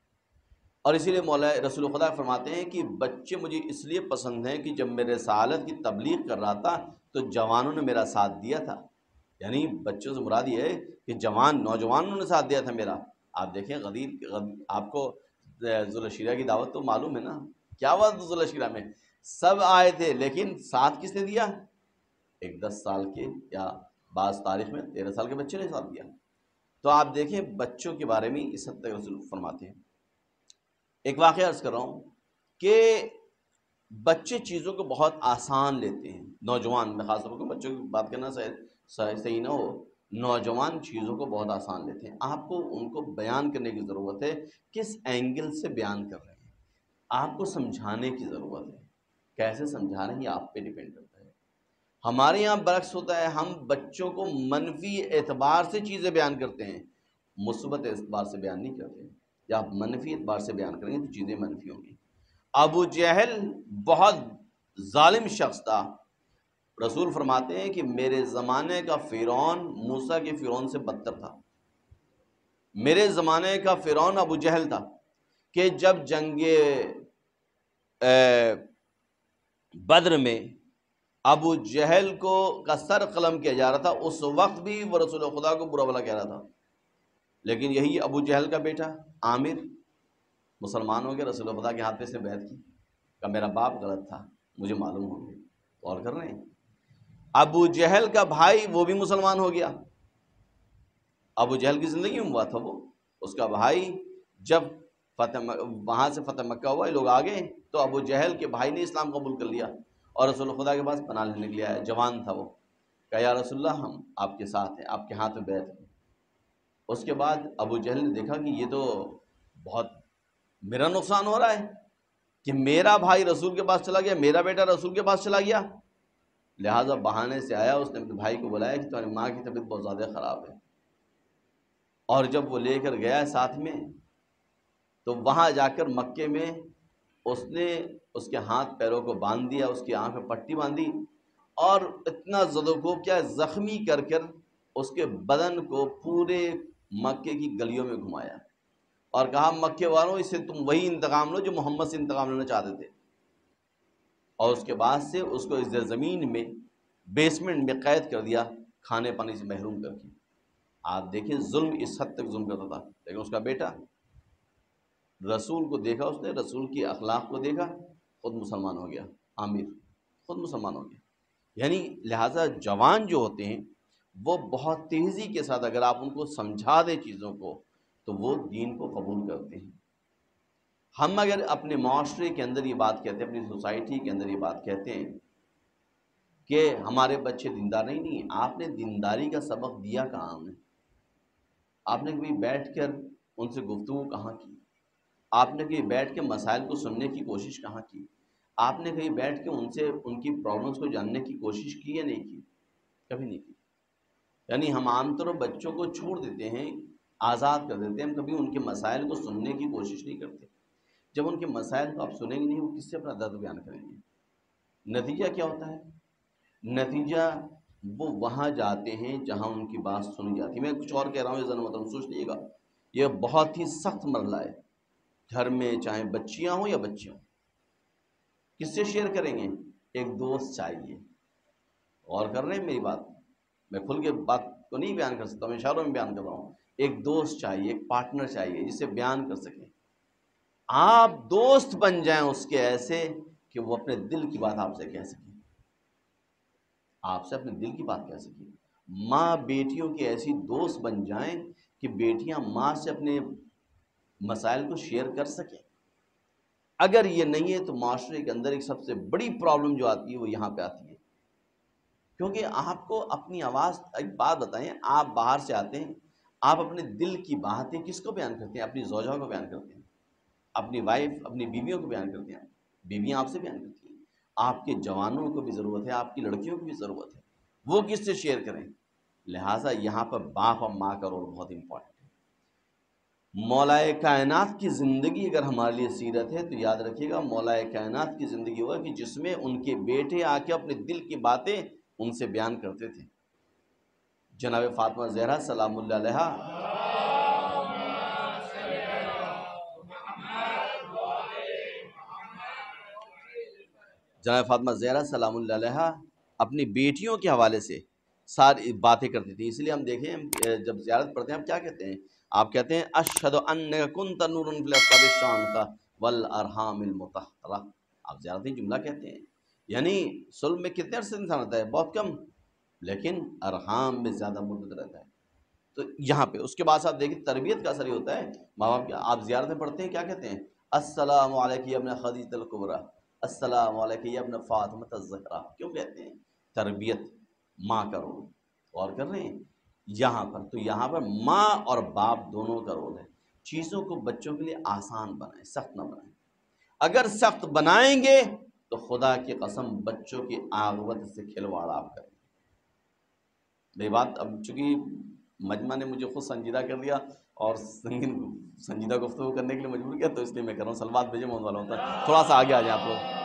اور اسی لیے مولا رسول خدا فرماتے ہیں کہ بچے مجھے اس لیے پسند ہیں کہ جب میں رسالت کی تبلیغ کر رہا تھا تو جوانوں نے میرا ساتھ دیا تھا، یعنی بچوں سے مراد یہ ہے کہ نوجوانوں نے ساتھ دیا تھا میرا۔ آپ دیکھیں آپ کو ذوالشیرہ کی دعوت تو معلوم ہے نا، کیا ہوا ذوالشیرہ میں؟ سب آئے تھے، لیکن ساتھ کس نے دیا؟ ایک 10 سال کے یا بعض تاریخ میں 13 سال کے بچے نے ساتھ دیا۔ تو آپ دیکھیں بچوں کے بارے میں اس حد تک رسول فرماتے ہیں۔ ایک واقعہ عرض کر رہا ہوں کہ بچے چیزوں کو بہت آسان لیتے ہیں، نوجوان، میں خاص طور پر بچوں کی بات کرنا صحیح نہ ہو، نوجوان چیزوں کو بہت آسان لیتے ہیں۔ آپ کو ان کو بیان کرنے کی ضرورت ہے، کس اینگل سے بیان کر رہے ہیں، آپ کو سمجھانے کی ضرورت ہے، کیسے سمجھا رہے ہیں یہ آپ پہ ڈیپینڈ کرتا ہے۔ ہمارے یہاں برعکس ہوتا ہے، ہم بچوں کو منفی اعتبار سے چیزیں بیان کرتے ہیں، مثبت اعتبار سے بیان نہیں کرتے۔ یا آپ منفی اعتبار سے بیان کریں گے تو چیزیں منفی ہوں گی۔ ابو جہل بہت ظالم شخص تھا، رسول فرماتے ہیں کہ میرے زمانے کا فرعون موسیٰ کے فرعون سے بدتر تھا۔ میرے زمانے کا فرعون ابو جہل تھا کہ جب جنگ بدر میں ابو جہل کا سر قلم کیا جا رہا تھا، اس وقت بھی وہ رسول خدا کو برا بھلا کہہ رہا تھا، لیکن یہی ابو جہل کا بیٹا عامر مسلمان ہو گیا، رسول خدا کے ہاتھ پہ اس نے بیعت کی، کہ میرا باپ غلط تھا، مجھے معلوم ہو گیا۔ غور کر رہے ہیں؟ ابو جہل کا بھائی وہ بھی مسلمان ہو گیا۔ ابو جہل کی زندگی میں ہوا تھا وہ، اس کا بھائی جب وہاں سے فتح مکہ ہوا، یہ لوگ آ گئے تو ابو جہل کے بھائی نے اسلام قبول کر لیا اور رسول خدا کے پاس پناہ لینے کے لیے آیا، جوان تھا وہ، کہا یا رسول اللہ ہم آپ کے ساتھ ہیں، آپ کے ہاتھ میں بیعت ہے۔ اس کے بعد ابو جہل نے دیکھا کہ یہ تو بہت میرا نقصان ہو رہا ہے کہ میرا بھائی رسول کے پاس چلا گیا، میرا بیٹا رسول کے پاس چلا گیا، لہٰذا بہانے سے آیا، اس نے اپنے بھائی کو بلایا کہ تمہاری ماں کی طبیعت بہت زیادہ خراب ہے، اور جب وہ لے کر گیا ساتھ میں تو وہاں جا کر مکے میں اس نے اس کے ہاتھ پیروں کو باندھ دیا، اس کی آنکھ میں پٹی باندھی اور اتنا زدوکوب کیا، زخمی کر کر اس کے بدن کو پورے مکے کی گلیوں میں گھمایا اور کہا مکے والوں اس سے تم وہی انتقام لو جو محمد سے انتقام لینا چاہتے تھے، اور اس کے بعد سے اس کو اس زمین میں بیسمنٹ میں قید کر دیا، کھانے پانی سے محروم کر کے۔ آپ دیکھیں ظلم اس حد تک ظلم کرتا تھا، لیکن اس کا بیٹا رسول کو دیکھا، اس نے رسول کی اخلاق کو دیکھا، خود مسلمان ہو گیا، عامر خود مسلمان ہو گیا۔ یعنی لہٰذا جوان جو ہوتے ہیں وہ بہت تیزی کے ساتھ اگر آپ ان کو سمجھا دیں چیزوں کو تو وہ دین کو قبول کرتے ہیں۔ ہم اگر اپنے معاشرے کے اندر یہ بات کہتے ہیں، اپنی سوسائٹی کے اندر یہ بات کہتے ہیں کہ ہمارے بچے دیندار نہیں ہیں، آپ نے دینداری کا سبق دیا کہاں ہمیں؟ آپ نے کبھی بیٹھ کر ان سے گفتگو کہاں کی؟ آپ نے کہیں بیٹھ کے مسائل کو سننے کی کوشش کہاں کی؟ آپ نے کہیں بیٹھ کے ان سے ان کی پرابلمس کو جاننے کی کوشش کی یا نہیں کی؟ کبھی نہیں کی۔ یعنی ہم عام طور پر بچوں کو چھوڑ دیتے ہیں، آزاد کر دیتے ہیں، ہم کبھی ان کے مسائل کو سننے کی کوشش نہیں کرتے۔ جب ان کے مسائل کو آپ سنیں گے نہیں، وہ کس سے اپنا درد بیان کریں گے؟ نتیجہ کیا ہوتا ہے؟ نتیجہ وہ وہاں جاتے ہیں جہاں ان کی بات سنی جاتی ہے۔ میں کچھ اور کہہ رہا ہوں، یہ ذرا مطلب سوچ لیجیے گا، یہ بہت ہی سخت مرحلہ ہے۔ گھر میں چاہے بچیاں ہوں یا بچے ہوں، کس سے شیئر کریں گے؟ ایک دوست چاہیے۔ غور کر رہے ہیں میری بات؟ میں کھل کے بات کو نہیں بیان کر سکتا، میں اشاروں میں بیان کر رہا ہوں۔ ایک دوست چاہیے، ایک پارٹنر چاہیے جس سے بیان کر سکیں۔ آپ دوست بن جائیں اس کے ایسے کہ وہ اپنے دل کی بات آپ سے کہہ سکیں، آپ سے اپنے دل کی بات کہہ سکیں۔ ماں بیٹیوں کی ایسی دوست بن جائیں کہ بیٹیاں ماں سے اپنے مسائل کو شیئر کر سکیں۔ اگر یہ نہیں ہے تو معاشرے کے اندر ایک سب سے بڑی پرابلم جو آتی ہے وہ یہاں پہ آتی ہے، کیونکہ آپ کو اپنی آواز، ایک بات بتائیں، آپ باہر سے آتے ہیں، آپ اپنے دل کی باتیں کس کو بیان کرتے ہیں؟ اپنی زوجہ کو بیان کرتے ہیں، اپنی وائف، اپنی بیویوں کو بیان کرتے ہیں، بیویاں آپ سے بیان کرتی ہیں۔ آپ کے جوانوں کو بھی ضرورت ہے، آپ کی لڑکیوں کو بھی ضرورت ہے، وہ کس سے شیئر کریں؟ لہٰذا یہاں پر باپ اور ماں کا رول بہت امپورٹنٹ ہے۔ مولائے کائنات کی زندگی اگر ہمارے لیے سیرت ہے تو یاد رکھیے گا، مولائے کائنات کی زندگی وہ ہے کہ جس میں ان کے بیٹے آ کے اپنے دل کی باتیں ان سے بیان کرتے تھے۔ جناب فاطمہ زہرا سلام اللہ علیہا، جناب فاطمہ زہرا سلام اللہ علیہا اپنی بیٹیوں کے حوالے سے ساری باتیں کرتی تھی۔ اس لیے ہم دیکھیں، جب زیارت پڑھتے ہیں ہم کیا کہتے ہیں؟ آپ کہتے ہیں اشہد انک کنت نورا فی الاصحاب الشامخہ والارحام المطہرہ، آپ زیارتی جملہ کہتے ہیں، یعنی صلب میں کتنے عرصے انسان رہتا ہے؟ بہت کم، لیکن ارحام میں زیادہ مدت رہتا ہے۔ تو یہاں پہ اس کے بعد آپ دیکھیں تربیت کا اثر یہ ہوتا ہے، ماں باپ کیا آپ زیارتیں پڑھتے ہیں کیا کہتے ہیں؟ السلام علیک یا ابن خدیجۃ الکبریٰ، السلام علیک یا ابن فاطمۃ الزہرا، کیوں کہتے ہیں؟ تربیت، ماں کا رول، غور کر رہے ہیں یہاں پر؟ تو یہاں پر ماں اور باپ دونوں کا رول ہے، چیزوں کو بچوں کے لیے آسان بنائیں، سخت نہ بنائیں۔ اگر سخت بنائیں گے تو خدا کی قسم بچوں کی عاقبت سے کھلواڑ آپ کریں۔ میری بات اب چونکہ مجمع نے مجھے خود سنجیدہ کر دیا اور سنجیدہ گفتگو کرنے کے لیے مجبور کیا، تو اس لیے میں کر رہا ہوں۔ سلوات بھیجے محمد والا ہوتا ہے، تھوڑا سا آگے آ جائیں آپ لوگ۔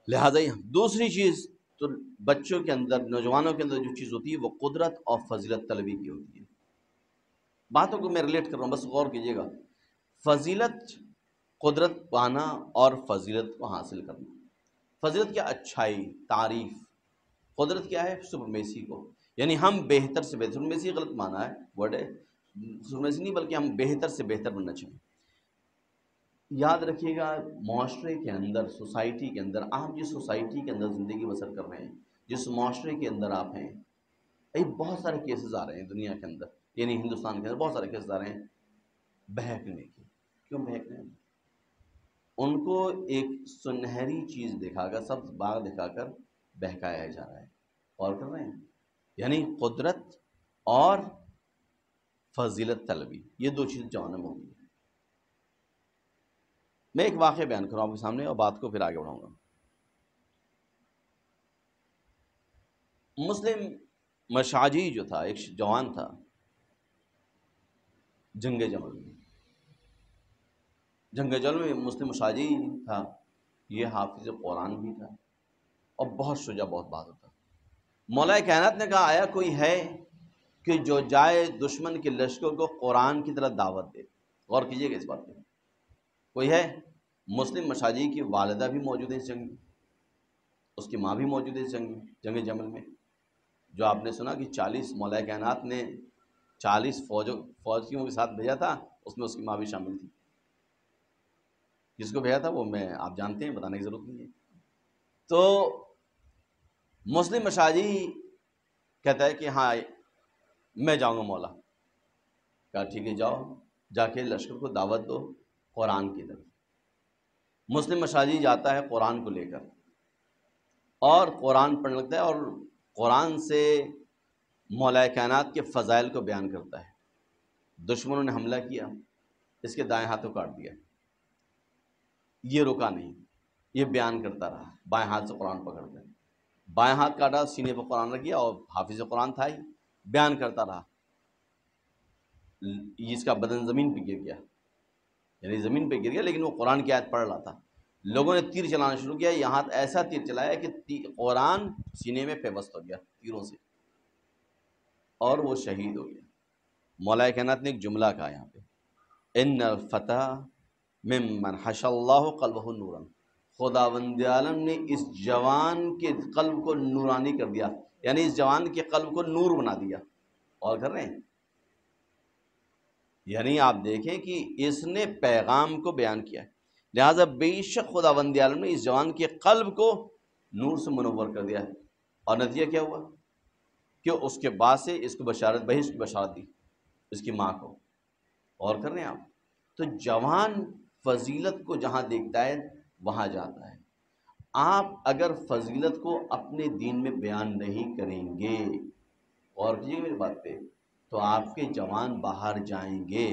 لہٰذا دوسری چیز تو بچوں کے اندر، نوجوانوں کے اندر جو چیز ہوتی ہے وہ قدرت اور فضیلت طلبی کی ہوتی ہے۔ باتوں کو میں ریلیٹ کر رہا ہوں، بس غور کیجیے گا۔ فضیلت، قدرت پانا اور فضیلت کو حاصل کرنا۔ فضیلت کیا؟ اچھائی، تعریف۔ قدرت کیا ہے؟ سپرمیسی کو، یعنی ہم بہتر سے بہتر، سپرمیسی غلط مانا ہے ورڈ ہے، سپرمیسی نہیں بلکہ ہم بہتر سے بہتر بننا چاہیے۔ یاد رکھیے گا معاشرے کے اندر، سوسائٹی کے اندر، آپ جس سوسائٹی کے اندر زندگی بسر کر رہے ہیں، جس معاشرے کے اندر آپ ہیں، بہت سارے کیسز آ رہے ہیں دنیا کے اندر، یعنی ہندوستان کے اندر بہت سارے کیسز آ رہے ہیں بہکنے کے۔ کیوں بہکنے ہیں؟ ان کو ایک سنہری چیز دکھا کر، سبز باغ دکھا کر بہکایا جا رہا ہے، غور کر رہے ہیں؟ یعنی قدرت اور فضیلت طلبی، یہ دو چیز جوانوں میں ہوگی۔ میں ایک واقعہ بیان کروں آپ کے سامنے اور بات کو پھر آگے بڑھاؤں گا۔ مسلم مشاجی جو تھا، ایک جوان تھا جنگ جمل میں، جنگ جمل میں مسلم مشاجی تھا، یہ حافظ قرآن بھی تھا اور بہت شجاع، بہت بہادر تھا۔ مولا کائنات نے کہا آیا کوئی ہے کہ جو جائے دشمن کے لشکر کو قرآن کی طرف دعوت دے؟ غور کیجیے گا اس بات پہ، کوئی ہے؟ مسلم مشاجی کی والدہ بھی موجود ہے اس جنگ میں، اس کی ماں بھی موجود ہے اس جنگ میں، جنگ جمل میں، جو آپ نے سنا کہ 40 مولا کائنات نے 40 فوجیوں کے ساتھ بھیجا تھا، اس میں اس کی ماں بھی شامل تھی۔ کس کو بھیجا تھا وہ میں آپ جانتے ہیں، بتانے کی ضرورت نہیں ہے۔ تو مسلم مشاجی کہتا ہے کہ ہاں میں جاؤں گا مولا۔ کہا ٹھیک ہے جاؤ، جا کے لشکر کو دعوت دو قرآن کی طرف۔ مسلم مشاجی جاتا ہے قرآن کو لے کر اور قرآن پڑھنے لگتا ہے اور قرآن سے مولا کائنات کے فضائل کو بیان کرتا ہے۔ دشمنوں نے حملہ کیا، اس کے دائیں ہاتھوں کاٹ دیا، یہ رکا نہیں، یہ بیان کرتا رہا، بائیں ہاتھ سے قرآن پکڑ کر، بائیں ہاتھ کاٹا، سینے پر قرآن رکھ دیا اور حافظ قرآن تھا ہی، بیان کرتا رہا۔ اس کا بدن زمین پہ گر گیا، یعنی زمین پہ گر گیا، لیکن وہ قرآن کی آیت پڑھ رہا تھا۔ لوگوں نے تیر چلانا شروع کیا، یہاں ایسا تیر چلایا کہ قرآن سینے میں پیوست ہو گیا تیروں سے، اور وہ شہید ہو گیا۔ مولا کائنات نے ایک جملہ کہا یہاں پہ، ان الفتح ممن حشى اللہ قلبہ نورا، خداوند عالم نے اس جوان کے قلب کو نورانی کر دیا، یعنی اس جوان کے قلب کو نور بنا دیا۔ اور کر رہے ہیں، یعنی آپ دیکھیں کہ اس نے پیغام کو بیان کیا ہے، لہٰذا بے شک خداوند عالم نے اس جوان کے قلب کو نور سے منور کر دیا ہے۔ اور نتیجہ کیا ہوا کہ اس کے بعد سے اس کو بشارت، بہشت کی بشارت دی اس کی ماں کو۔ اور کر رہے ہیں آپ؟ تو جوان فضیلت کو جہاں دیکھتا ہے وہاں جاتا ہے۔ آپ اگر فضیلت کو اپنے دین میں بیان نہیں کریں گے، اور کیجیے میری بات پہ، تو آپ کے جوان باہر جائیں گے۔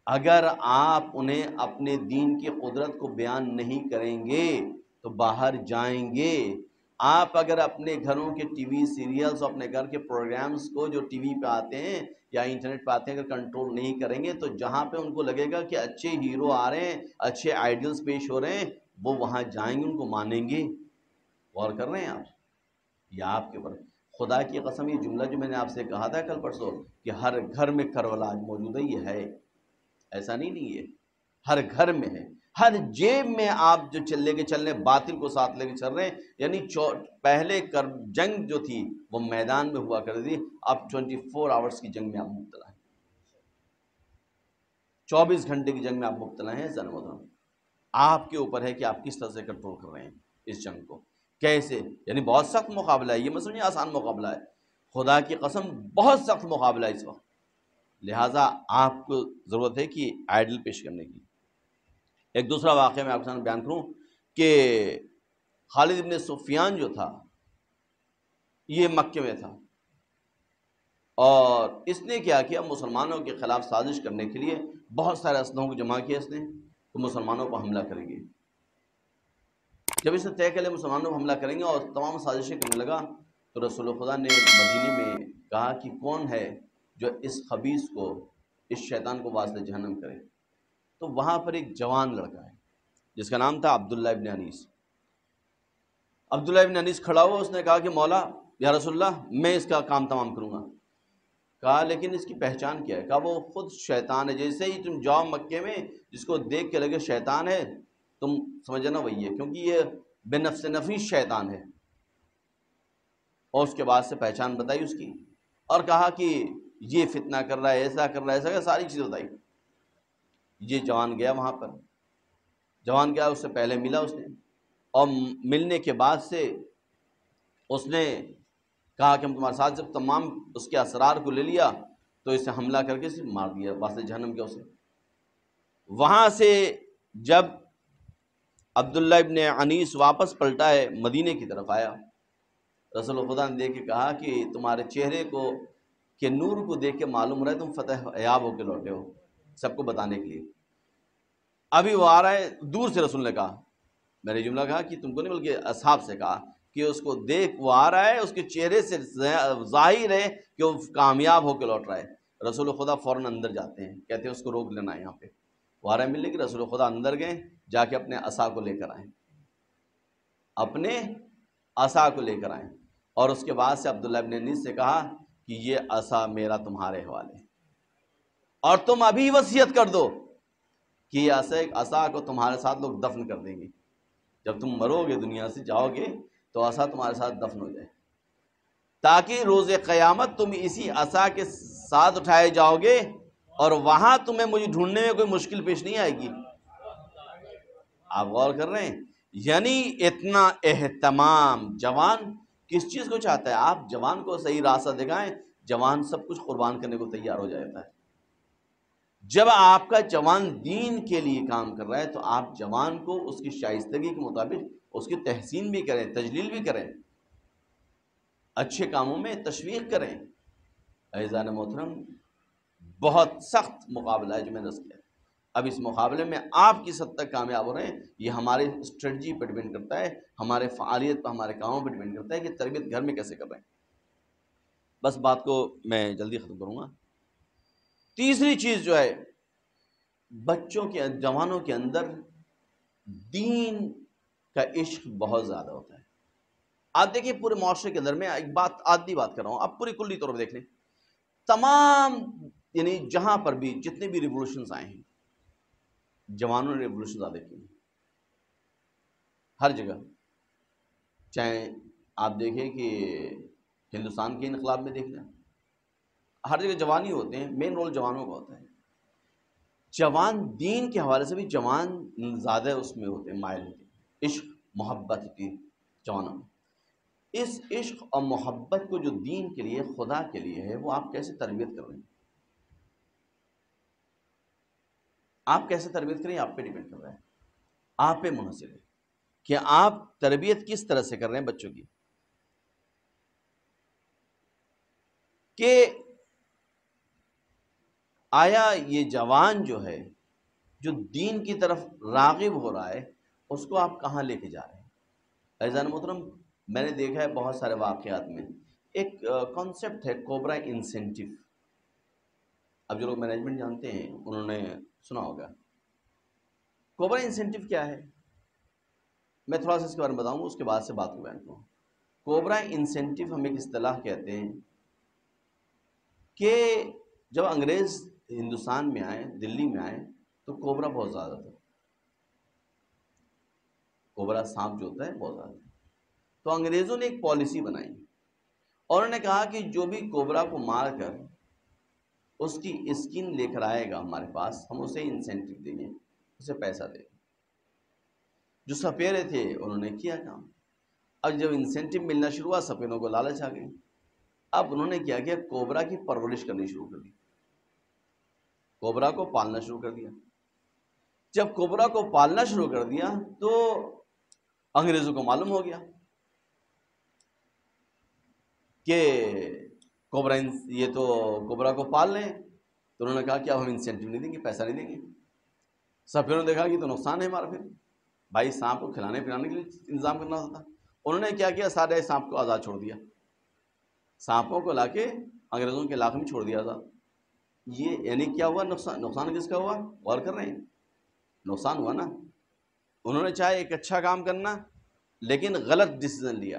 اگر آپ انہیں اپنے دین کی قدرت کو بیان نہیں کریں گے تو باہر جائیں گے۔ آپ اگر اپنے گھروں کے ٹی وی سیریلز، اپنے گھر کے پروگرامز کو جو ٹی وی پہ آتے ہیں یا انٹرنیٹ پہ آتے ہیں اگر کنٹرول نہیں کریں گے، تو جہاں پہ ان کو لگے گا کہ اچھے ہیرو آ رہے ہیں، اچھے آئیڈلز پیش ہو رہے ہیں، وہ وہاں جائیں گے، ان کو مانیں گے۔ غور کر رہے ہیں آپ؟ یہ آپ کے اوپر خدا کی قسم، یہ جملہ جو میں نے آپ سے کہا تھا کل پرسوں کہ ہر گھر میں کربلا آج موجود ہے، یہ ہے، ایسا نہیں ہے، ہر گھر میں ہے، ہر جیب میں آپ جو لے کے چل رہے ہیں، باطل کو ساتھ لے کے چل رہے ہیں. یعنی پہلے جنگ جو تھی وہ میدان میں ہوا کرتی تھی، اب 24 آورس کی جنگ میں آپ مبتلا ہیں، 24 گھنٹے کی جنگ میں آپ مبتلا ہیں. زن محترم، آپ کے اوپر ہے کہ آپ کس طرح سے کنٹرول کر رہے ہیں اس جنگ کو، کیسے. یعنی بہت سخت مقابلہ ہے، یہ مت سمجھیں آسان مقابلہ ہے، خدا کی قسم بہت سخت مقابلہ ہے اس وقت. لہٰذا آپ کو ضرورت ہے کہ آئیڈل پیش کرنے کی. ایک دوسرا واقعہ میں آپ کے سامنے بیان کروں کہ خالد ابن سفیان جو تھا یہ مکے میں تھا، اور اس نے کیا کیا، مسلمانوں کے خلاف سازش کرنے کے لیے بہت سارے اسلحوں کو جمع کیا اس نے، تو مسلمانوں کو حملہ کریں گے. جب اس نے طے کر لیا مسلمانوں کو حملہ کریں گے اور تمام سازشیں کرنے لگا، تو رسول خدا نے مدینے میں کہا کہ کون ہے جو اس خبیث کو، اس شیطان کو واسطہ جہنم کرے. تو وہاں پر ایک جوان لڑکا ہے جس کا نام تھا عبداللہ ابن انیس. عبداللہ ابن انیس کھڑا ہوا، اس نے کہا کہ مولا یا رسول اللہ میں اس کا کام تمام کروں گا. کہا لیکن اس کی پہچان کیا ہے؟ کہا وہ خود شیطان ہے. جیسے ہی تم جاؤ مکے میں، جس کو دیکھ کے لگے شیطان ہے، تم سمجھنا وہی ہے، کیونکہ یہ بے نفس نفیس شیطان ہے. اور اس کے بعد سے پہچان بتائی اس کی، اور کہا کہ یہ فتنہ کر رہا ہے، ایسا کر رہا ہے، ایسا کر، ساری چیزیں بتائی. یہ جوان گیا وہاں پر، جوان گیا، اس سے پہلے ملا اس نے، اور ملنے کے بعد سے اس نے کہا کہ ہم تمہارے ساتھ، جب تمام اس کے اسرار کو لے لیا تو اسے حملہ کر کے اسے مار دیا، واسطے جہنم کیا اسے. وہاں سے جب عبداللہ ابن انیس واپس پلٹا ہے، مدینے کی طرف آیا، رسول خدا نے دیکھ کے کہا کہ تمہارے چہرے کو کے نور کو دیکھ کے معلوم رہا ہے تم فتح یاب ہو کے لوٹے ہو، سب کو بتانے کے لیے. ابھی وہ آ رہا ہے، دور سے رسول نے کہا، میں نے جملہ کہا کہ تم کو نہیں بلکہ اصحاب سے کہا کہ اس کو دیکھ، وہ آ رہا ہے، اس کے چہرے سے ظاہر ہے کہ وہ کامیاب ہو کے لوٹ رہا ہے. رسول خدا فوراً اندر جاتے ہیں، کہتے ہیں اس کو روک لینا ہے یہاں پہ. وہ آ رہا ہے ملنے کی، رسول خدا اندر گئے، جا کے اپنے عصا کو لے کر آئیں، اپنے عصا کو لے کر آئیں. اور اس کے بعد سے عبداللہ ابن انیس سے کہا کہ یہ عصا میرا تمہارے حوالے ہے، اور تم ابھی وصیت کر دو کہ یہ عصا کو تمہارے ساتھ لوگ دفن کر دیں گے. جب تم مرو گے، دنیا سے جاؤ گے، تو عصا تمہارے ساتھ دفن ہو جائے، تاکہ روز قیامت تم اسی عصا کے ساتھ اٹھائے جاؤ گے، اور وہاں تمہیں مجھے ڈھونڈنے میں کوئی مشکل پیش نہیں آئے گی. آپ غور کر رہے ہیں؟ یعنی اتنا اہتمام. جوان کس چیز کو چاہتا ہے؟ آپ جوان کو صحیح راستہ دکھائیں، جوان سب کچھ قربان کرنے کو تیار ہو جاتا ہے. جب آپ کا جوان دین کے لیے کام کر رہا ہے تو آپ جوان کو اس کی شائستگی کے مطابق اس کی تحسین بھی کریں، تجلیل بھی کریں، اچھے کاموں میں تشویق کریں. عزیزان محترم، بہت سخت مقابلہ ہے جو میں نے رس کیا. اب اس مقابلے میں آپ کس حد تک کامیاب ہو رہے ہیں، یہ ہمارے اسٹریٹجی پر ڈیپینڈ کرتا ہے، ہمارے فعالیت پر، ہمارے کاموں پر ڈیپینڈ کرتا ہے کہ تربیت گھر میں کیسے کر رہے ہیں. بس بات کو میں جلدی ختم کروں گا. تیسری چیز جو ہے، بچوں کے، جوانوں کے اندر دین کا عشق بہت زیادہ ہوتا ہے. آپ دیکھیں پورے معاشرے کے اندر، میں ایک بات آدھی بات کر رہا ہوں، آپ پوری کلی طور پر دیکھ لیں، تمام یعنی جہاں پر بھی جتنے بھی ریولوشنز آئے ہیں، جوانوں نے ریولوشن زیادہ کی ہیں ہر جگہ. چاہے آپ دیکھیں کہ ہندوستان کے انقلاب میں دیکھ لیں، ہر جگہ جوان ہی ہوتے ہیں، مین رول جوانوں کا ہوتا ہے. جوان دین کے حوالے سے بھی جوان زیادہ اس میں ہوتے ہیں، مائل ہوتے ہیں، عشق محبت کی جوانوں میں. اس عشق اور محبت کو جو دین کے لیے، خدا کے لیے ہے، وہ آپ کیسے تربیت کر رہے ہیں؟ آپ کیسے تربیت کریں، آپ پہ ڈیپینڈ کر رہا ہے، آپ پہ منحصر ہے کہ آپ تربیت کس طرح سے کر رہے ہیں بچوں کی. کہ آیا یہ جوان جو ہے، جو دین کی طرف راغب ہو رہا ہے، اس کو آپ کہاں لے کے جا رہے ہیں؟ عزیزان محترم، میں نے دیکھا ہے بہت سارے واقعات میں ایک کانسیپٹ ہے کوبرا انسینٹیو. اب جو لوگ مینجمنٹ جانتے ہیں انہوں نے سنا ہوگا. کوبرا انسینٹیو کیا ہے؟ میں تھوڑا سا اس کے بارے میں بتاؤں گا، اس کے بعد سے بات کو بیان کروں. کوبرا انسینٹیو ہم ایک اصطلاح کہتے ہیں کہ جب انگریز ہندوستان میں آئے، دلی میں آئے، تو کوبرا بہت زیادہ تھا. کوبرا سانپ جو ہوتا ہے بہت زیادہ. تو انگریزوں نے ایک پالیسی بنائی اور انہوں نے کہا کہ جو بھی کوبرا کو مار کر اس کی اسکن لے کر آئے گا ہمارے پاس، ہم اسے انسینٹیو دیں گے، اسے پیسہ دیں گے. جو سپیرے تھے انہوں نے کیا کام. اب جب انسینٹیو ملنا شروع ہوا، سپیروں کو لالچ آ گئی. اب انہوں نے کیا کوبرا کی پرورش کرنی شروع کر دی، کوبرا کو پالنا شروع کر دیا. جب کوبرا کو پالنا شروع کر دیا تو انگریزوں کو معلوم ہو گیا کہ کوبرا یہ تو کوبرا کو پال لیں. تو انہوں نے کہا کہ اب ہم انسینٹیو نہیں دیں گے، پیسہ نہیں دیں گے. سپیروں نے دیکھا کہ تو نقصان ہے ہمارا، پھر بھائی سانپ کو کھلانے پلانے کے لیے انتظام کرنا ہوتا. انہوں نے کیا کیا، سارے سانپ کو آزاد چھوڑ دیا، سانپوں کو لا کے انگریزوں کے علاقے میں چھوڑ دیا آزاد. یہ یعنی کیا ہوا، نقصان کس کا ہوا؟ غور کر رہے ہیں؟ نقصان ہوا نا. انہوں نے چاہے ایک اچھا کام کرنا لیکن غلط ڈیسیزن لیا.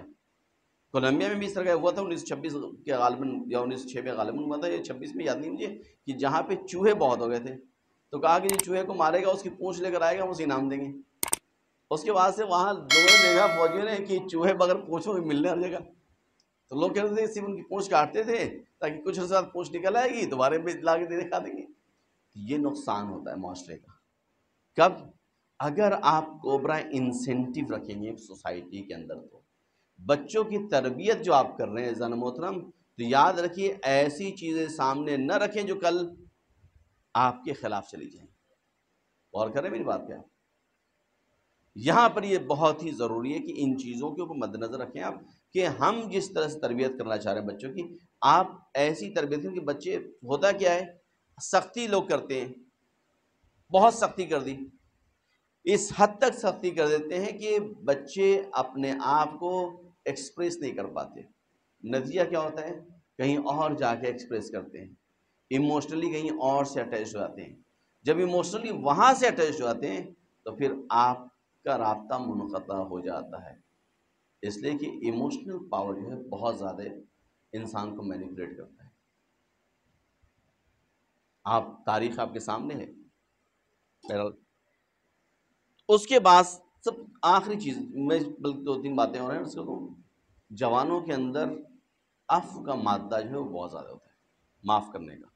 کولمبیا میں بھی اس طرح کا ہوا تھا 1926 کے غالباً یا 1906 میں غالباً ہوا تھا، یا 26 میں، یاد نہیں مجھے، کہ جہاں پہ چوہے بہت ہو گئے تھے تو کہا کہ یہ چوہے کو مارے گا اس کی پونچھ لے کر آئے گا، ہم اسے انعام دیں گے. اس کے بعد سے وہاں لوگوں نے دیکھا، فوجیوں نے، کہ چوہے بغیر پونچھوں میں ملنے ہر جگہ. تو لوگ کہتے تھے صرف ان کی پونچھ کاٹتے تھے تاکہ کچھ عرصے بعد پونچھ نکل آئے گی، دوبارہ لا کے دے دکھا دیں گے. یہ نقصان ہوتا ہے معاشرے کا. کب؟ اگر آپ کوبرا انسینٹیو رکھیں گے سوسائٹی کے اندر، تو بچوں کی تربیت جو آپ کر رہے ہیں عزیزان محترم، تو یاد رکھیے ایسی چیزیں سامنے نہ رکھیں جو کل آپ کے خلاف چلی جائیں. غور کریں میری بات کیا؟ یہاں پر یہ بہت ہی ضروری ہے کہ ان چیزوں کے اوپر مد نظر رکھیں آپ، کہ ہم جس طرح سے تربیت کرنا چاہ رہے ہیں بچوں کی، آپ ایسی تربیت کریں کہ بچے، ہوتا کیا ہے، سختی لوگ کرتے ہیں، بہت سختی کر دی، اس حد تک سختی کر دیتے ہیں کہ بچے اپنے آپ کو ایکسپریس نہیں کر پاتے. نتیجہ کیا ہوتا ہے، کہیں اور جا کے ایکسپریس کرتے ہیں، ایموشنلی کہیں اور سے اٹیچ ہو جاتے ہیں. جب ایموشنلی وہاں سے اٹیچ ہو جاتے ہیں تو پھر آپ کا رابطہ منقطع ہو جاتا ہے. اس لیے کہ ایموشنل پاور جو ہے بہت زیادہ انسان کو مینیپولیٹ کرتا ہے. آپ تاریخ آپ کے سامنے ہے. اس کے بعد سب آخری چیز، میں بلکہ 2-3 باتیں اور ہیں اس کو، جوانوں کے اندر عفو کا مادہ جو ہے وہ بہت زیادہ ہوتا ہے، معاف کرنے کا.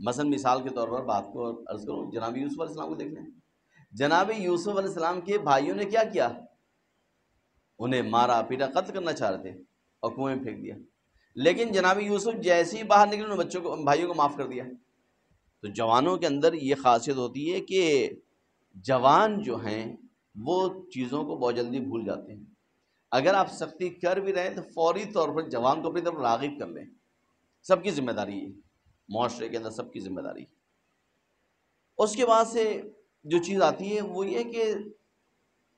مثلا مثال کے طور پر بات کو عرض کروں، جناب یوسف علیہ السلام کو دیکھ لیں. جناب یوسف علیہ السلام کے بھائیوں نے کیا کیا، انہیں مارا پیٹا، قتل کرنا چاہ رہے تھے اور کنویں میں پھینک دیا. لیکن جناب یوسف جیسے ہی باہر نکلے انہوں نے بچوں کو، بھائیوں کو معاف کر دیا. تو جوانوں کے اندر یہ خاصیت ہوتی ہے کہ جوان جو ہیں وہ چیزوں کو بہت جلدی بھول جاتے ہیں. اگر آپ سختی کر بھی رہے ہیں تو فوری طور پر جوان کو اپنی طرف راغب کر لیں. سب کی ذمہ داری ہے، معاشرے کے اندر سب کی ذمہ داری. اس کے بعد سے جو چیز آتی ہے وہ یہ کہ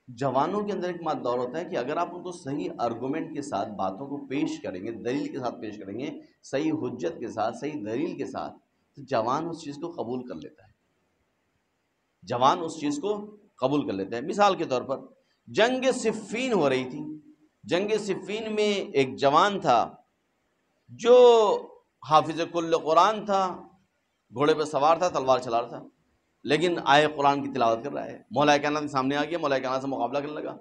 جوانوں کے اندر ایک مات دور ہوتا ہے کہ اگر آپ ان کو صحیح آرگومنٹ کے ساتھ باتوں کو پیش کریں گے، دلیل کے ساتھ پیش کریں گے، صحیح حجت کے ساتھ، صحیح دلیل کے ساتھ، تو جوان اس چیز کو قبول کر لیتا ہے. جوان اس چیز کو قبول کر لیتا ہے. مثال کے طور پر جنگ صفین ہو رہی تھی. جنگ صفین میں ایک جوان تھا جو حافظ کل قرآن تھا، گھوڑے پہ سوار تھا، تلوار چلا رہا تھا، لیکن آئے قرآن کی تلاوت کر رہا ہے. مولا کائنات کے سامنے آ گیا، مولا کائنات سے مقابلہ کرنے لگا.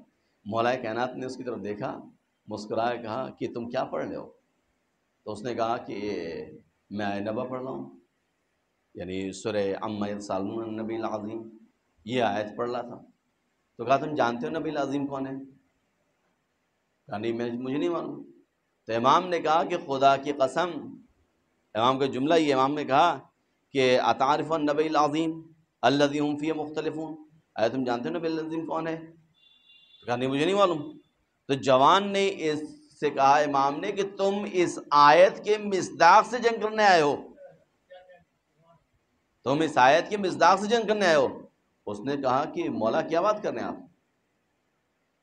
مولا کائنات نے اس کی طرف دیکھا، مسکرایا، کہا کہ تم کیا پڑھ رہے ہو؟ تو اس نے کہا کہ میں آیہ نبا پڑھ رہا ہوں، یعنی سورہ عما یتساءلون عن النبی العظیم، یہ آیت پڑھ رہا تھا. تو کہا تم جانتے ہو نبی العظیم کون ہے؟ کہا نہیں، مجھے نہیں معلوم. تو امام نے کہا کہ خدا کی قسم، امام کا جملہ یہ، امام نے کہا کہ اتعرف النبی العظیم الذی هم فیہ مختلفون، تم جانتے ہو نبی العظیم کون ہے؟ تو کہا نہیں، مجھے نہیں معلوم. تو جوان نے اس سے کہا، امام نے، کہ تم اس آیت کے مصداق سے جنگ کرنے آئے ہو، تم اس آیت کے مصداق سے جنگ کرنے آئے ہو. اس نے کہا کہ مولا کیا بات کر رہے ہیں آپ؟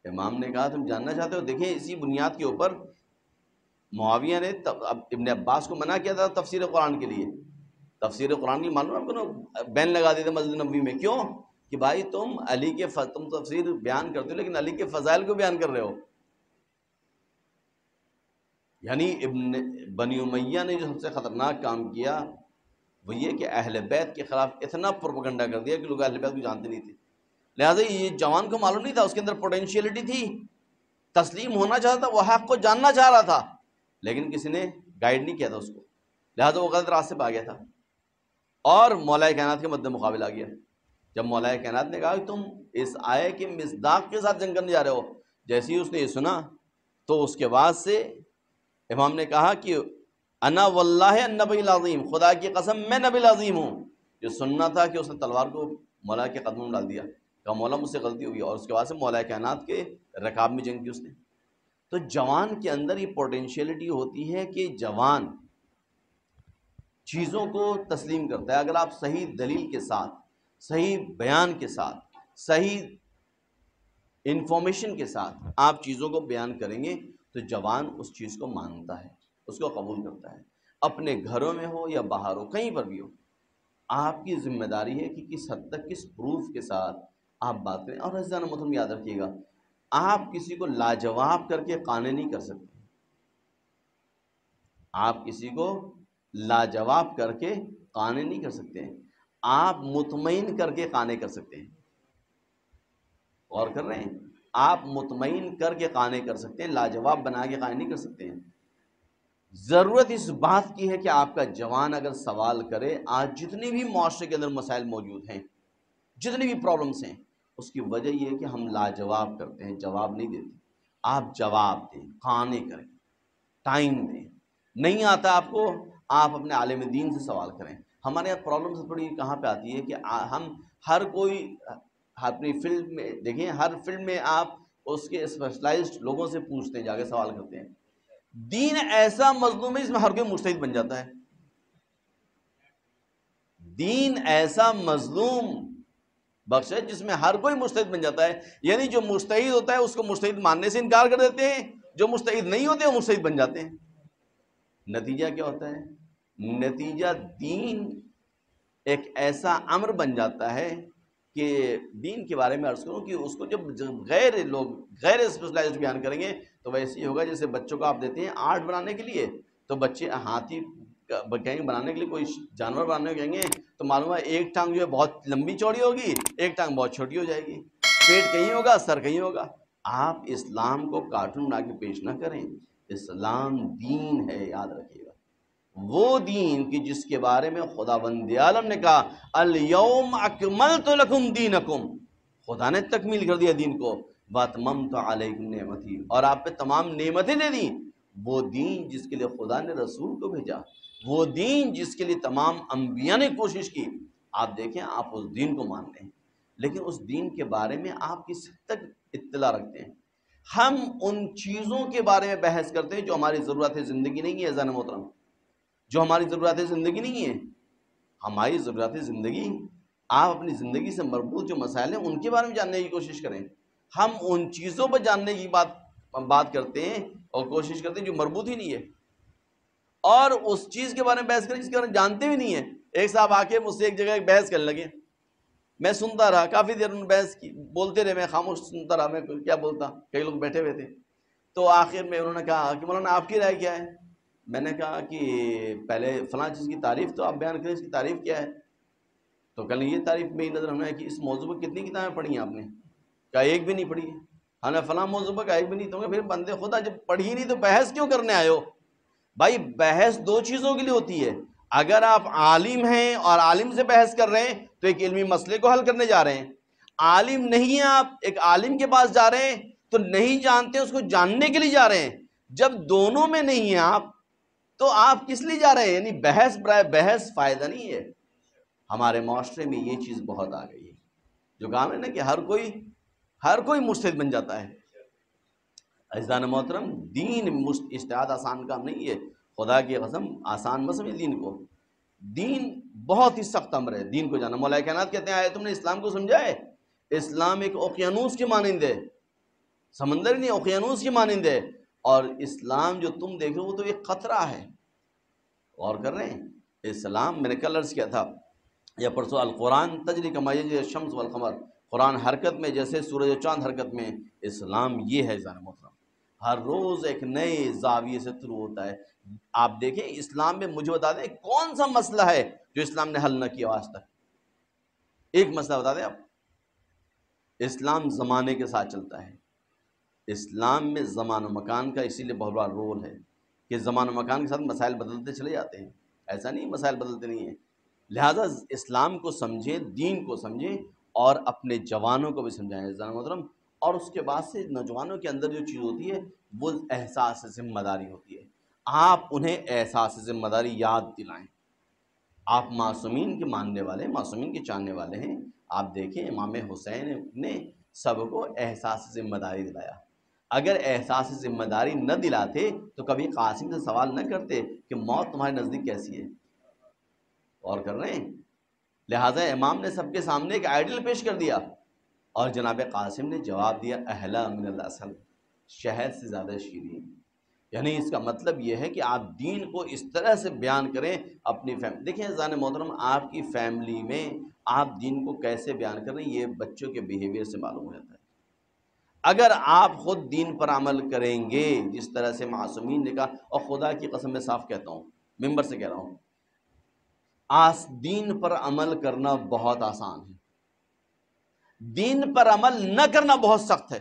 امام نے کہا تم جاننا چاہتے ہو؟ دیکھیں اسی بنیاد کے اوپر معاویہ نے ابن عباس کو منع کیا تھا تفسیر قرآن کے لیے. تفسیر قرآن کی معلوم آپ کو نا، بین لگا دیتے مسجد نبوی میں. کیوں؟ کہ بھائی تم علی کے تم تفسیر بیان کرتے ہو لیکن علی کے فضائل کو بیان کر رہے ہو. یعنی بنی امیہ نے جو سب سے خطرناک کام کیا وہ یہ کہ اہل بیت کے خلاف اتنا پروپیگنڈا کر دیا کہ لوگ اہل بیت کو جانتے نہیں تھے. لہٰذا یہ جوان کو معلوم نہیں تھا، اس کے اندر پوٹینشیلٹی تھی، تسلیم ہونا چاہتا تھا، وہ حق کو جاننا چاہ رہا تھا، لیکن کسی نے گائیڈ نہیں کیا تھا اس کو، لہٰذا وہ غلط راستے پہ آ گیا تھا اور مولا کائنات کے مد مقابل آ گیا۔ جب مولا کائنات نے کہا کہ تم اس آیے کے مصداق کے ساتھ جنگ کرنے جا رہے ہو، جیسے ہی اس نے یہ سنا تو اس کے بعد سے امام نے کہا کہ انا واللہ النبی العظیم، خدا کی قسم میں نبی العظیم ہوں۔ جو سننا تھا کہ اس نے تلوار کو مولا کے قدموں میں ڈال دیا، کہا مولا مجھ سے غلطی ہوئی، اور اس کے بعد سے مولا کائنات کے رکاب میں جنگ کی اس نے۔ تو جوان کے اندر یہ پوٹینشیلٹی ہوتی ہے کہ جوان چیزوں کو تسلیم کرتا ہے۔ اگر آپ صحیح دلیل کے ساتھ، صحیح بیان کے ساتھ، صحیح انفارمیشن کے ساتھ آپ چیزوں کو بیان کریں گے تو جوان اس چیز کو مانتا ہے، اس کو قبول کرتا ہے، اپنے گھروں میں ہو یا باہر ہو، کہیں پر بھی ہو۔ آپ کی ذمہ داری ہے کہ کس حد تک، کس پروف کے ساتھ آپ بات کریں۔ اور عزیزان محترم یاد رکھیے گا، آپ کسی کو لاجواب کر کے قانع نہیں کر سکتے، آپ کسی کو لاجواب کر کے قانع نہیں کر سکتے، آپ مطمئن کر کے قانع کر سکتے ہیں۔ غور کر رہے ہیں؟ آپ مطمئن کر کے قانع کر سکتے ہیں، لاجواب بنا کے قانع نہیں کر سکتے ہیں۔ ضرورت اس بات کی ہے کہ آپ کا جوان اگر سوال کرے، آج جتنی بھی معاشرے کے اندر مسائل موجود ہیں، جتنی بھی پرابلمس ہیں، اس کی وجہ یہ ہے کہ ہم لاجواب کرتے ہیں، جواب نہیں دیتے۔ آپ جواب دیں، قانع کریں، ٹائم دیں۔ نہیں آتا آپ کو، آپ اپنے عالم دین سے سوال کریں۔ ہمارے یہاں پرابلم سے تھوڑی کہاں پہ آتی ہے کہ ہم ہر کوئی اپنی فیلڈ میں، دیکھیں ہر فیلڈ میں آپ اس کے اسپیشلائزڈ لوگوں سے پوچھتے ہیں، جا کے سوال کرتے ہیں۔ دین ایسا مظلوم ہے جس میں ہر کوئی مجتہد بن جاتا ہے۔ دین ایسا مظلوم بخش ہے جس میں ہر کوئی مجتہد بن جاتا ہے، یعنی جو مجتہد ہوتا ہے اس کو مجتہد ماننے سے انکار کر دیتے ہیں، جو مجتہد نہیں ہوتے وہ مجتہد بن جاتے ہیں۔ نتیجہ کیا ہوتا ہے؟ نتیجہ دین ایک ایسا امر بن جاتا ہے کہ دین کے بارے میں عرض کروں کہ اس کو جب غیر لوگ غیر اسپیشلائزڈ بیان کریں گے تو ویسے ہی ہوگا جیسے بچوں کو آپ دیتے ہیں آرٹ بنانے کے لیے، تو بچے ہاتھی کہیں گے بنانے کے لیے، کوئی جانور بنانے کہیں گے تو معلوم ہے ایک ٹانگ جو ہے بہت لمبی چوڑی ہوگی، ایک ٹانگ بہت چھوٹی ہو جائے گی، پیٹ کہیں ہوگا، سر کہیں ہوگا۔ آپ اسلام کو کارٹون بنا کے پیش نہ کریں، اسلام دین ہے، یاد رکھیے گا، وہ دین کی جس کے بارے میں خداوند عالم نے کہا الیوم اکملت لکم دینکم، خدا نے تکمیل کر دیا دین کو، واتممت علیکم نعمتی، اور آپ پہ تمام نعمتیں دے دیں۔ وہ دین جس کے لیے خدا نے رسول کو بھیجا، وہ دین جس کے لیے تمام انبیاء نے کوشش کی، آپ دیکھیں آپ اس دین کو مانتے ہیں، لیکن اس دین کے بارے میں آپ کس حد تک اطلاع رکھتے ہیں؟ ہم ان چیزوں کے بارے میں بحث کرتے ہیں جو ہماری ضرورت زندگی نہیں ہے عزیزان محترم، جو ہماری ضرورت زندگی نہیں ہے۔ ہماری ضرورت زندگی، آپ اپنی زندگی سے مربوط جو مسائل ہیں ان کے بارے میں جاننے کی کوشش کریں۔ ہم ان چیزوں پر جاننے کی بات کرتے ہیں اور کوشش کرتے ہیں جو مربوط ہی نہیں ہے، اور اس چیز کے بارے میں بحث کریں جس کے بارے میں جانتے بھی نہیں ہیں۔ ایک صاحب آ کے مجھ سے ایک جگہ بحث کرنے لگے، میں سنتا رہا کافی دیر، انہوں نے بحث کی، بولتے رہے، میں خاموش سنتا رہا، میں کیا بولتا، کئی لوگ بیٹھے ہوئے تھے۔ تو آخر میں انہوں نے کہا کہ مولانا آپ کی رائے کیا ہے؟ میں نے کہا کہ پہلے فلاں چیز کی تعریف تو آپ بیان کریں، اس کی تعریف کیا ہے؟ تو کل یہ تعریف میں نظر ہمیں ہے کہ اس موضوع پر کتنی کتابیں پڑھی ہیں آپ نے؟ کہا ایک بھی نہیں پڑھی ہے۔ ہاں نے فلاں موضوع پر کہا ایک بھی نہیں، تو پھر بندے خدا جب پڑھی نہیں تو بحث کیوں کرنے آئے ہو؟ بھائی بحث دو چیزوں کے لیے ہوتی ہے، اگر آپ عالم ہیں اور عالم سے بحث کر رہے ہیں تو ایک علمی مسئلے کو حل کرنے جا رہے ہیں، عالم نہیں ہیں آپ، ایک عالم کے پاس جا رہے ہیں تو نہیں جانتے اس کو جاننے کے لیے جا رہے ہیں۔ جب دونوں میں نہیں ہیں آپ تو آپ کس لیے جا رہے ہیں؟ یعنی بحث برائے بحث فائدہ نہیں ہے۔ ہمارے معاشرے میں یہ چیز بہت آ گئی ہے، جو کہا ہے نا کہ ہر کوئی مجتہد بن جاتا ہے۔ عزیزان محترم، دین اجتہاد آسان کام نہیں ہے، خدا کی قسم آسان مت سمجھیں دین کو۔ دین بہت ہی سخت امر ہے، دین کو جانا۔ مولا کائنات کہتے ہیں آئے تم نے اسلام کو سمجھا ہے؟ اسلام ایک اوقیانوس کے مانند ہے، سمندر نہیں، اوقیانوس کے مانند ہے، اور اسلام جو تم دیکھ رہے ہو وہ تو ایک قطرہ ہے۔ غور کر رہے ہیں؟ اسلام، میں نے کل عرض کیا تھا یا پرسوں، القرآن تجری کما یجری الشمس والقمر، قرآن حرکت میں جیسے سورج و چاند حرکت میں، اسلام یہ ہے عزیزان محترم، ہر روز ایک نئے زاویے سے شروع ہوتا ہے۔ آپ دیکھیں اسلام میں، مجھے بتا دیں کون سا مسئلہ ہے جو اسلام نے حل نہ کیا آج تک؟ ایک مسئلہ بتا دیں آپ، اسلام زمانے کے ساتھ چلتا ہے۔ اسلام میں زمان و مکان کا اسی لیے بہت بڑا رول ہے کہ زمان و مکان کے ساتھ مسائل بدلتے چلے جاتے ہیں، ایسا نہیں مسائل بدلتے نہیں ہیں۔ لہٰذا اسلام کو سمجھیں، دین کو سمجھیں، اور اپنے جوانوں کو بھی سمجھائیں عزیزان محترم۔ اور اس کے بعد سے نوجوانوں کے اندر جو چیز ہوتی ہے وہ احساس ذمہ داری ہوتی ہے۔ آپ انہیں احساس ذمہ داری یاد دلائیں۔ آپ معصومین کے ماننے والے، معصومین کے چاہنے والے ہیں۔ آپ دیکھیں امام حسین نے سب کو احساس ذمہ داری دلایا۔ اگر احساس ذمہ داری نہ دلاتے تو کبھی قاسم سے سوال نہ کرتے کہ موت تمہارے نزدیک کیسی ہے۔ اور کر رہے ہیں، لہٰذا امام نے سب کے سامنے ایک آئیڈل پیش کر دیا، اور جناب قاسم نے جواب دیا احلا من العسل، شہد سے زیادہ شیرین۔ یعنی اس کا مطلب یہ ہے کہ آپ دین کو اس طرح سے بیان کریں اپنی فیملی۔ دیکھیں عزیزان محترم، آپ کی فیملی میں آپ دین کو کیسے بیان کر رہے ہیں یہ بچوں کے بیہیویئر سے معلوم ہو جاتا ہے۔ اگر آپ خود دین پر عمل کریں گے جس طرح سے معصومین نے کہا، اور خدا کی قسم میں صاف کہتا ہوں، ممبر سے کہہ رہا ہوں، دین پر عمل کرنا بہت آسان ہے، دین پر عمل نہ کرنا بہت سخت ہے۔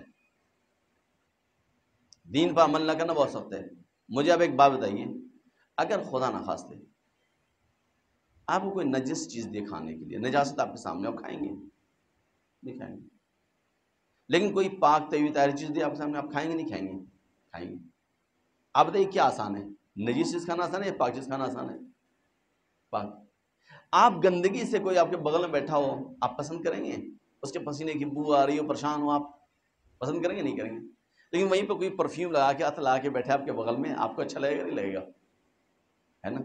دین پر عمل نہ کرنا بہت سخت ہے۔ مجھے اب ایک بات بتائیے، اگر خدا نخواستہ آپ کو کوئی نجس چیز دے کھانے کے لیے، نجاست آپ کے سامنے، آپ کھائیں گے؟ نہیں کھائیں گے۔ لیکن کوئی پاک طیب طاہر چیز دے آپ کے سامنے، آپ کھائیں گے نہیں کھائیں گے؟ کھائیں گے۔ آپ بتائیے کیا آسان ہے، نجس چیز کھانا آسان ہے یا پاک چیز کھانا آسان ہے؟ پاک۔ آپ گندگی سے، کوئی آپ کے بغل میں بیٹھا ہو، آپ پسند کریں گے؟ اس کے پسینے کی بو آ رہی ہو، پریشان ہو، آپ پسند کریں گے نہیں کریں گے؟ لیکن وہیں پہ کوئی پرفیوم لگا کے، عطر لگا کے بیٹھے آپ کے بغل میں، آپ کو اچھا لگے گا نہیں لگے گا؟ ہے نا؟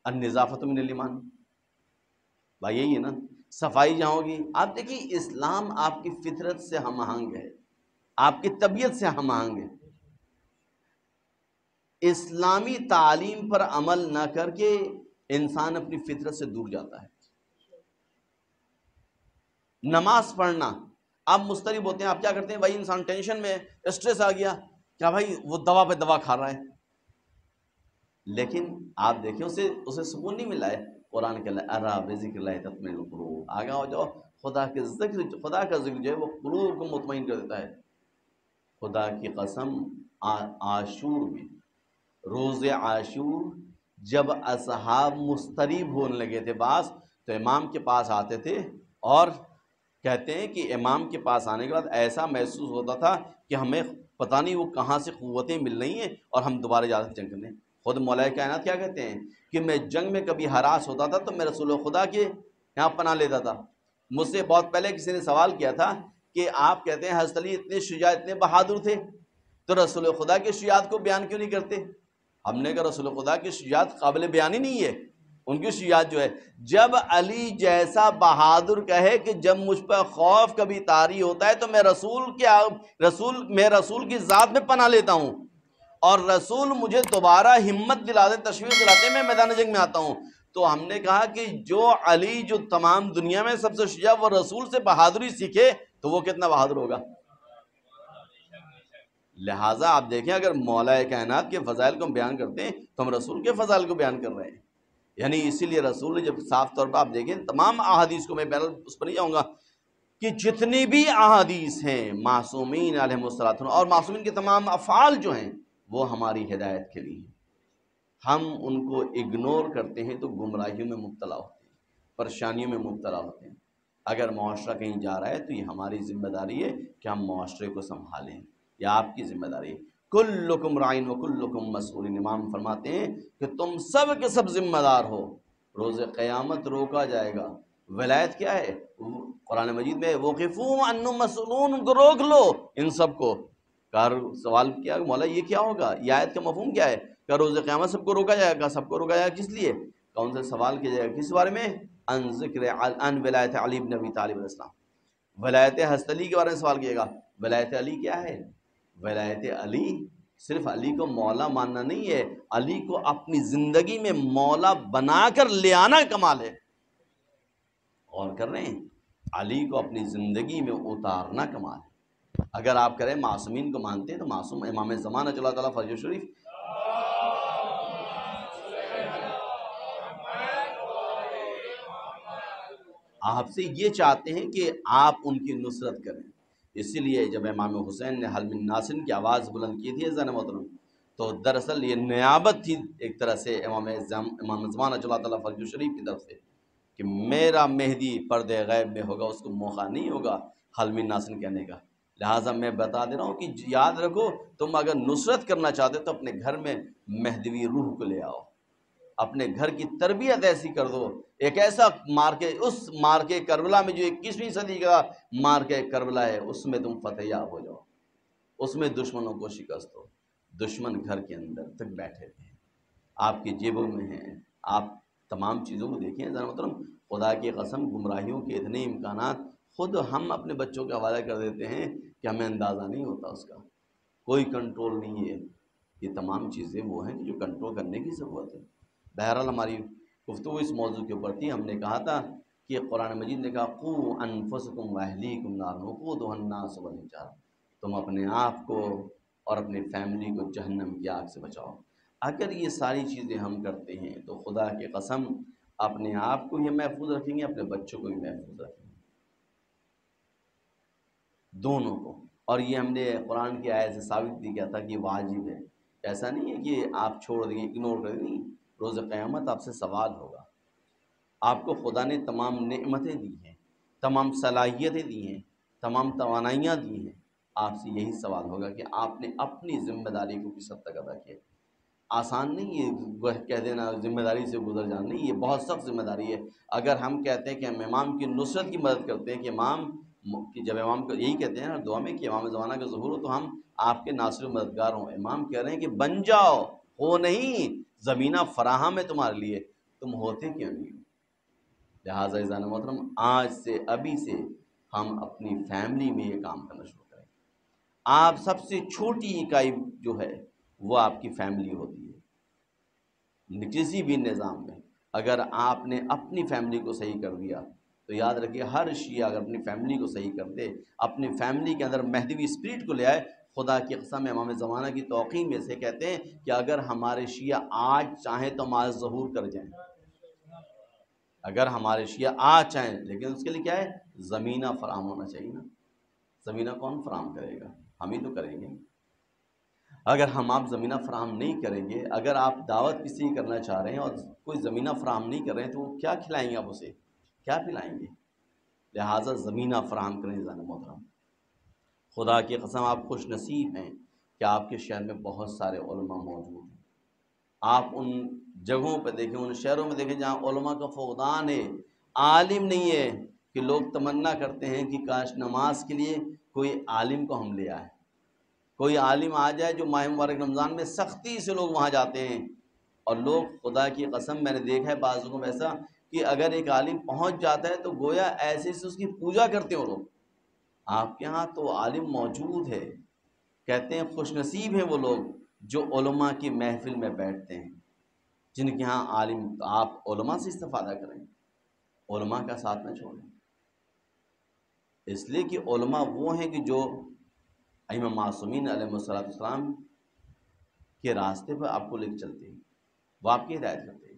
النظافۃ من الایمان، بھائی یہی ہے نا، صفائی جہاں ہوگی۔ آپ دیکھیے اسلام آپ کی فطرت سے ہم آہنگ ہے، آپ کی طبیعت سے ہم آہنگ ہے۔ اسلامی تعلیم پر عمل نہ کر کے انسان اپنی فطرت سے دور جاتا ہے۔ نماز پڑھنا، آپ مضطرب ہوتے ہیں، آپ کیا کرتے ہیں؟ بھائی انسان ٹینشن میں، اسٹریس آ گیا، کیا بھائی وہ دوا پہ دوا کھا رہا ہے، لیکن آپ دیکھیں اسے سکون نہیں ملا ہے۔ قرآن کے اللہ ارا بذکر اللہ تطمئن القلوب، آگاہ ہو جاؤ، خدا کا ذکر جو ہے وہ قلوب کو مطمئن کر دیتا ہے۔ خدا کی قسم، عاشور میں، روز عاشور جب اصحاب مضطرب ہونے لگے تھے بعض، تو امام کے پاس آتے تھے، اور کہتے ہیں کہ امام کے پاس آنے کے بعد ایسا محسوس ہوتا تھا کہ ہمیں پتہ نہیں وہ کہاں سے قوتیں مل رہی ہیں، اور ہم دوبارہ جاتے تھے جنگ کرنے۔ خود مولا کائنات کیا کہتے ہیں کہ میں جنگ میں کبھی ہراس ہوتا تھا تو میں رسول خدا کے یہاں پناہ لیتا تھا۔ مجھ سے بہت پہلے کسی نے سوال کیا تھا کہ آپ کہتے ہیں حضرت علی اتنے شجاع، اتنے بہادر تھے، تو رسول خدا کی شجاعت کو بیان کیوں نہیں کرتے؟ ہم نے کہا رسول خدا کی شجاعت قابل بیان ہی نہیں ہے، ان کی شجاعت جو ہے، جب علی جیسا بہادر کہے کہ جب مجھ پر خوف کبھی طاری ہوتا ہے تو میں رسول کی ذات میں پناہ لیتا ہوں، اور رسول مجھے دوبارہ ہمت دلاتے، تشویق دلاتے، میں میدان جنگ میں آتا ہوں۔ تو ہم نے کہا کہ جو علی جو تمام دنیا میں سب سے شجاع، وہ رسول سے بہادری سیکھے تو وہ کتنا بہادر ہوگا۔ لہٰذا آپ دیکھیں، اگر مولا کائنات کے فضائل کو ہم بیان کرتے ہیں تو ہم رسول کے فضائل کو بیان کر رہے ہیں۔ یعنی اسی لیے رسول نے جب صاف طور پر آپ دیکھیں تمام احادیث کو، میں اس پر نہیں جاؤں گا، کہ جتنی بھی احادیث ہیں معصومین علیہم الصلوۃ، اور معصومین کے تمام افعال جو ہیں وہ ہماری ہدایت کے لیے ہیں۔ ہم ان کو اگنور کرتے ہیں تو گمراہیوں میں مبتلا ہوتے ہیں، پریشانیوں میں مبتلا ہوتے ہیں۔ اگر معاشرہ کہیں جا رہا ہے تو یہ ہماری ذمہ داری ہے کہ ہم معاشرے کو سنبھالیں، یہ آپ کی ذمہ داری ہے۔ کلکم رائن وکلکم مسئول، امام فرماتے ہیں کہ تم سب کے سب ذمہ دار ہو، روز قیامت روکا جائے گا۔ ولایت کیا ہے؟ قرآن مجید میں وقفوہم انہم مسئولون، ان کو روک لو، ان سب کو۔ سوال کیا مولا یہ کیا ہوگا، یہ آیت کا مفہوم کیا ہے؟ کہ روز قیامت سب کو روکا جائے گا، سب کو روکا جائے گا، کس لیے؟ کون سے سوال کیا جائے گا، کس بارے میں؟ ان ذکر ان ولایت علی بن ابی طالب علیہ السلام، ولایت حضرت علی کے بارے میں سوال کیے گا۔ ولایت علی کیا ہے؟ ولایت علی صرف علی کو مولا ماننا نہیں ہے، علی کو اپنی زندگی میں مولا بنا کر لے آنا کمال ہے۔ اور کر رہے ہیں، علی کو اپنی زندگی میں اتارنا کمال ہے۔ اگر آپ کریں معصومین کو مانتے ہیں تو معصوم امام زمانہ اللہ تعالیٰ فرج شریف آپ سے یہ چاہتے ہیں کہ آپ ان کی نصرت کریں، اسی لیے جب امام حسین نے حل من ناصر کی آواز بلند کی تھی عزیزان محترم، تو دراصل یہ نیابت تھی ایک طرح سے امام زمان اجل اللہ تعالیٰ فرج شریف کی طرف سے کہ میرا مہدی پردے غیب میں ہوگا، اس کو موقع نہیں ہوگا حل من ناصر کہنے کا۔ لہٰذا میں بتا دے رہا ہوں کہ یاد رکھو، تم اگر نصرت کرنا چاہتے تو اپنے گھر میں مہدوی روح کو لے آؤ، اپنے گھر کی تربیت ایسی کر دو، ایک ایسا مارکے، اس مارکے کربلا میں جو 21ویں صدی کا مارکے کربلا ہے، اس میں تم فتح یاب ہو جاؤ، اس میں دشمنوں کو شکست ہو۔ دشمن گھر کے اندر تک بیٹھے تھے، آپ کی جیبوں میں ہیں، آپ تمام چیزوں کو دیکھیں ذرا محترم، خدا کی قسم گمراہیوں کے اتنے امکانات خود ہم اپنے بچوں کے حوالے کر دیتے ہیں کہ ہمیں اندازہ نہیں ہوتا، اس کا کوئی کنٹرول نہیں ہے۔ یہ تمام چیزیں وہ ہیں کہ جو کنٹرول کرنے کی ضرورت ہے۔ بہرحال ہماری گفتگو اس موضوع کے اوپر تھی، ہم نے کہا تھا کہ قرآن مجید نے کہا قوا انفسکم واہلیکم نارا وقودھا الناس والحجارہ، تم اپنے آپ کو اور اپنی فیملی کو جہنم کی آگ سے بچاؤ۔ اگر یہ ساری چیزیں ہم کرتے ہیں تو خدا کی قسم اپنے آپ کو یہ محفوظ رکھیں گے، اپنے بچوں کو بھی محفوظ رکھیں گے، دونوں کو۔ اور یہ ہم نے قرآن کی آیت سے ثابت بھی کیا تھا کہ واجب ہے، ایسا نہیں ہے کہ آپ چھوڑ دیں گے، اگنور کر دیں، روز قیامت آپ سے سوال ہوگا۔ آپ کو خدا نے تمام نعمتیں دی ہیں، تمام صلاحیتیں دی ہیں، تمام توانائیاں دی ہیں، آپ سے یہی سوال ہوگا کہ آپ نے اپنی ذمہ داری کو کس حد تک ادا کیا۔ آسان نہیں ہے کہہ دینا ذمہ داری سے گزر جانا، نہیں، یہ بہت سخت ذمہ داری ہے۔ اگر ہم کہتے ہیں کہ ہم امام کی نصرت کی مدد کرتے ہیں، کہ امام کہ جب امام کو یہی کہتے ہیں دعا میں کہ امام زمانہ کا ظہور ہو تو ہم آپ کے ناصر و مددگار ہوں، امام کہہ رہے ہیں کہ بن جاؤ، ہو نہیں، زمینہ فراہم ہے تمہارے لیے، تم ہوتے کیوں نہیں ہو؟ لہٰذا عزیزان محترم آج سے، ابھی سے ہم اپنی فیملی میں یہ کام کرنا شروع کریں۔ آپ سب سے چھوٹی اکائی جو ہے وہ آپ کی فیملی ہوتی ہے۔ کسی بھی نظام میں اگر آپ نے اپنی فیملی کو صحیح کر دیا تو یاد رکھیے ہر شیعہ اگر اپنی فیملی کو صحیح کر دے، اپنی فیملی کے اندر مہدوی اسپرٹ کو لے آئے، خدا کی قسم امام زمانہ کی توقین میں سے کہتے ہیں کہ اگر ہمارے شیعہ آج چاہیں تو ہمارا ظہور کر جائیں، اگر ہمارے شیعہ آج چاہیں، لیکن اس کے لیے کیا ہے؟ زمینہ فراہم ہونا چاہیے نا۔ زمینہ کون فراہم کرے گا؟ ہم ہی تو کریں گے۔ اگر ہم آپ زمینہ فراہم نہیں کریں گے، اگر آپ دعوت کسی کی کرنا چاہ رہے ہیں اور کوئی زمینہ فراہم نہیں کر رہے ہیں تو وہ کیا کھلائیں گے آپ اسے؟ کیا پلائیں گے؟ لہٰذا زمینہ فراہم کریں جانا محترم۔ خدا کی قسم آپ خوش نصیب ہیں کہ آپ کے شہر میں بہت سارے علماء موجود ہیں۔ آپ ان جگہوں پہ دیکھیں، ان شہروں میں دیکھیں جہاں علماء کا فقدان ہے، عالم نہیں ہے، کہ لوگ تمنا کرتے ہیں کہ کاش نماز کے لیے کوئی عالم کو ہم لے آئیں، کوئی عالم آ جائے جو ماہ مبارک رمضان میں سختی سے لوگ وہاں جاتے ہیں، اور لوگ خدا کی قسم میں نے دیکھا ہے بعض لوگوں میں ایسا کہ اگر ایک عالم پہنچ جاتا ہے تو گویا ایسے سے اس کی پوجا کرتے ہیں وہ لوگ۔ آپ کے ہاں تو عالم موجود ہے، کہتے ہیں خوش نصیب ہیں وہ لوگ جو علماء کی محفل میں بیٹھتے ہیں، جن کے ہاں عالم۔ آپ علماء سے استفادہ کریں، علماء کا ساتھ نہ چھوڑیں، اس لیے کہ علماء وہ ہیں کہ جو ائمہ معصومین علیہ السلام کے راستے پر آپ کو لے کے چلتے ہیں، وہ آپ کی ہدایت کرتے ہیں۔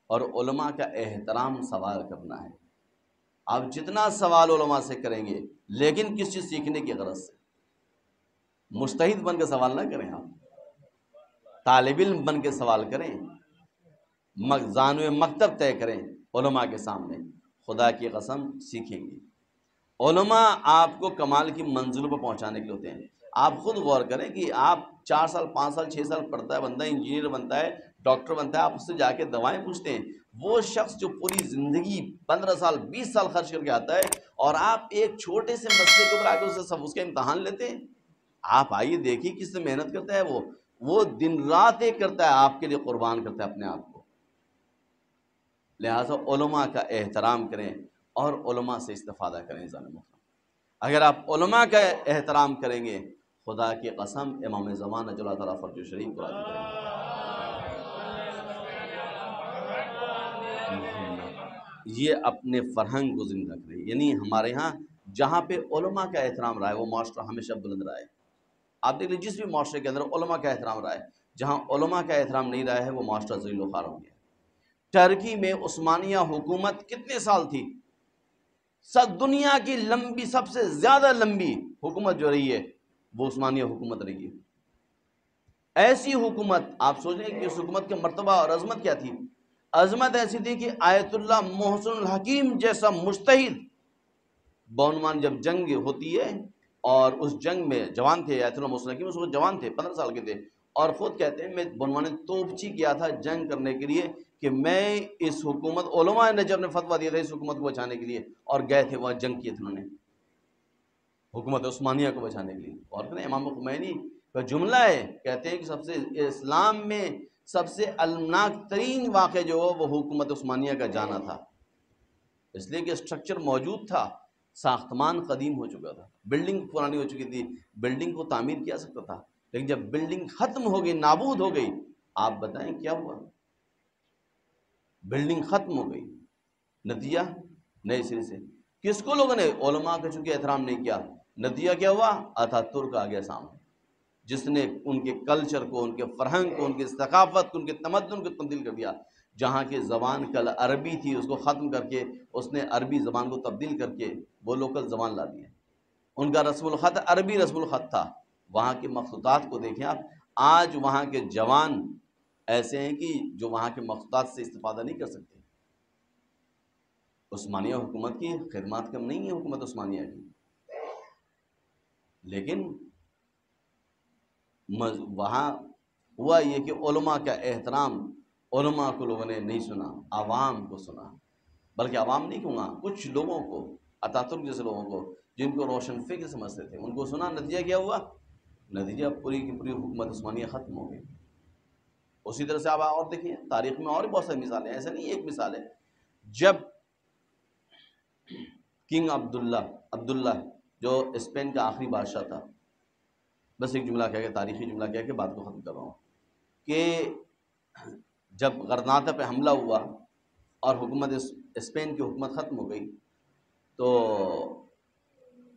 اور علماء کا احترام سوال کرنا ہے، آپ جتنا سوال علماء سے کریں گے لیکن کس چیز سیکھنے کی غرض سے، مجتہد بن کے سوال نہ کریں، آپ طالب علم بن کے سوال کریں، زانو مکتب طے کریں علماء کے سامنے، خدا کی قسم سیکھیں گے۔ علماء آپ کو کمال کی منزلوں پر پہنچانے کے ہوتے ہیں۔ آپ خود غور کریں کہ آپ 4 سال 5 سال 6 سال پڑھتا ہے بندہ، انجینئر بنتا ہے، ڈاکٹر بنتا ہے، آپ اس سے جا کے دوائیں پوچھتے ہیں۔ وہ شخص جو پوری زندگی 15 سال 20 سال خرچ کر کے آتا ہے اور آپ ایک چھوٹے سے مسئلے کے اوپر آ کے اس کا امتحان لیتے ہیں۔ آپ آئیے دیکھیے کس سے محنت کرتا ہے، وہ دن رات ایک کرتا ہے، آپ کے لیے قربان کرتا ہے اپنے آپ کو۔ لہٰذا علماء کا احترام کریں اور علماء سے استفادہ کریں ظالم۔ اگر آپ علماء کا احترام کریں گے، خدا کی قسم امام زمانہ جو اللہ تعالیٰ فرج شریف کو راضی کریں گے۔ یہ اپنے فرہنگ کو زندہ کریں، یعنی ہمارے ہاں جہاں پہ علماء کا احترام رہا ہے وہ معاشرہ ہمیشہ بلند رہا ہے۔ آپ دیکھ لیجیے جس بھی معاشرے کے اندر علماء کا احترام رہا ہے، جہاں علماء کا احترام نہیں رہا ہے وہ معاشرہ ذلیل و خوار ہو گیا۔ ٹرکی میں عثمانیہ حکومت کتنے سال تھی؟ دنیا کی لمبی، سب سے زیادہ لمبی حکومت جو رہی ہے وہ عثمانیہ حکومت رہی ہے. ایسی حکومت آپ سوچیں کہ اس حکومت کا مرتبہ اور عظمت کیا تھی. عظمت ایسی تھی کہ آیت اللہ محسن الحکیم جیسا مجتہد بعنوان جب جنگ ہوتی ہے اور اس جنگ میں جوان تھے آیت اللہ محسن الحکیم، اس وقت جوان تھے، 15 سال کے تھے، اور خود کہتے ہیں میں بعنوان توپچی کیا تھا جنگ کرنے کے لیے کہ میں اس حکومت، علماء نے جب نے فتویٰ دیا تھا اس حکومت کو بچانے کے لیے، اور گئے تھے وہاں جنگ کیے تھے انہوں نے حکومت عثمانیہ کو بچانے کے لیے. اور پھر امام خمینی کا جملہ ہے، کہتے ہیں کہ سب سے اسلام میں سب سے المناک ترین واقعہ جو ہو وہ حکومت عثمانیہ کا جانا تھا، اس لیے کہ اسٹرکچر موجود تھا، ساختمان قدیم ہو چکا تھا، بلڈنگ پرانی ہو چکی تھی، بلڈنگ کو تعمیر کیا سکتا تھا، لیکن جب بلڈنگ ختم ہو گئی، نابود ہو گئی، آپ بتائیں کیا ہوا؟ بلڈنگ ختم ہو گئی، نتیجہ نئے سرے سے. کس کو لوگوں نے؟ علماء کا چونکہ احترام نہیں کیا، نتیجہ کیا ہوا؟ اتھا ترک آ گیا سامنے، جس نے ان کے کلچر کو، ان کے فرہنگ کو، ان کی ثقافت کو، ان کے تمدن کو تبدیل کر دیا. جہاں کی زبان کل عربی تھی اس کو ختم کر کے اس نے عربی زبان کو تبدیل کر کے وہ لوکل زبان لا دی ہے. ان کا رسم الخط عربی رسم الخط تھا. وہاں کے مخطوطات کو دیکھیں آپ، آج وہاں کے جوان ایسے ہیں کہ جو وہاں کے مخطوطات سے استفادہ نہیں کر سکتے. عثمانیہ حکومت کی خدمات کم نہیں ہے حکومت عثمانیہ کی، لیکن وہاں ہوا یہ کہ علماء کا احترام، علماء کو لوگوں نے نہیں سنا، عوام کو سنا، بلکہ عوام نہیں کہوں گا، کچھ لوگوں کو، اتاترک جیسے لوگوں کو جن کو روشن فکر سمجھتے تھے، ان کو سنا. نتیجہ کیا ہوا؟ نتیجہ پوری کی پوری حکومت عثمانیہ ختم ہو گئی. اسی طرح سے آپ اور دیکھیں تاریخ میں اور بھی بہت ساری مثالیں، ایسا نہیں ایک مثال ہے. جب کنگ عبداللہ جو اسپین کا آخری بادشاہ تھا، بس ایک جملہ کہہ کے، تاریخی جملہ کہہ کے بات کو ختم کر رہا ہوں، کہ جب غرناطہ پہ حملہ ہوا اور حکومت اسپین کی حکومت ختم ہو گئی، تو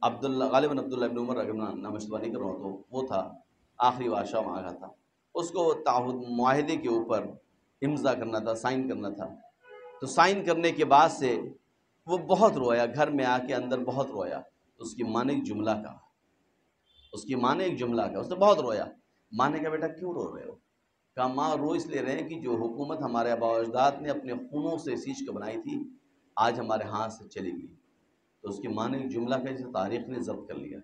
غالباً عبداللہ ابن عمر اگر نام اشتباہ نہیں کر رہا ہوں تو وہ تھا آخری بادشاہ وہاں کا تھا. اس کو معاہدے کے اوپر امضا کرنا تھا، سائن کرنا تھا. تو سائن کرنے کے بعد سے وہ بہت رویا، گھر میں آ کے اندر بہت رویا. اس کی ماں نے ایک جملہ کہا، اس نے بہت رویا. ماں نے کہا بیٹا کیوں رو رہے ہو؟ کہا ماں رو اس لیے رہے ہیں کہ جو حکومت ہمارے آباء و اجداد نے اپنے خونوں سے سیچ کے بنائی تھی آج ہمارے ہاتھ سے چلی گئی. تو اس کی ماں نے ایک جملہ کہا جسے تاریخ نے ضبط کر لیا.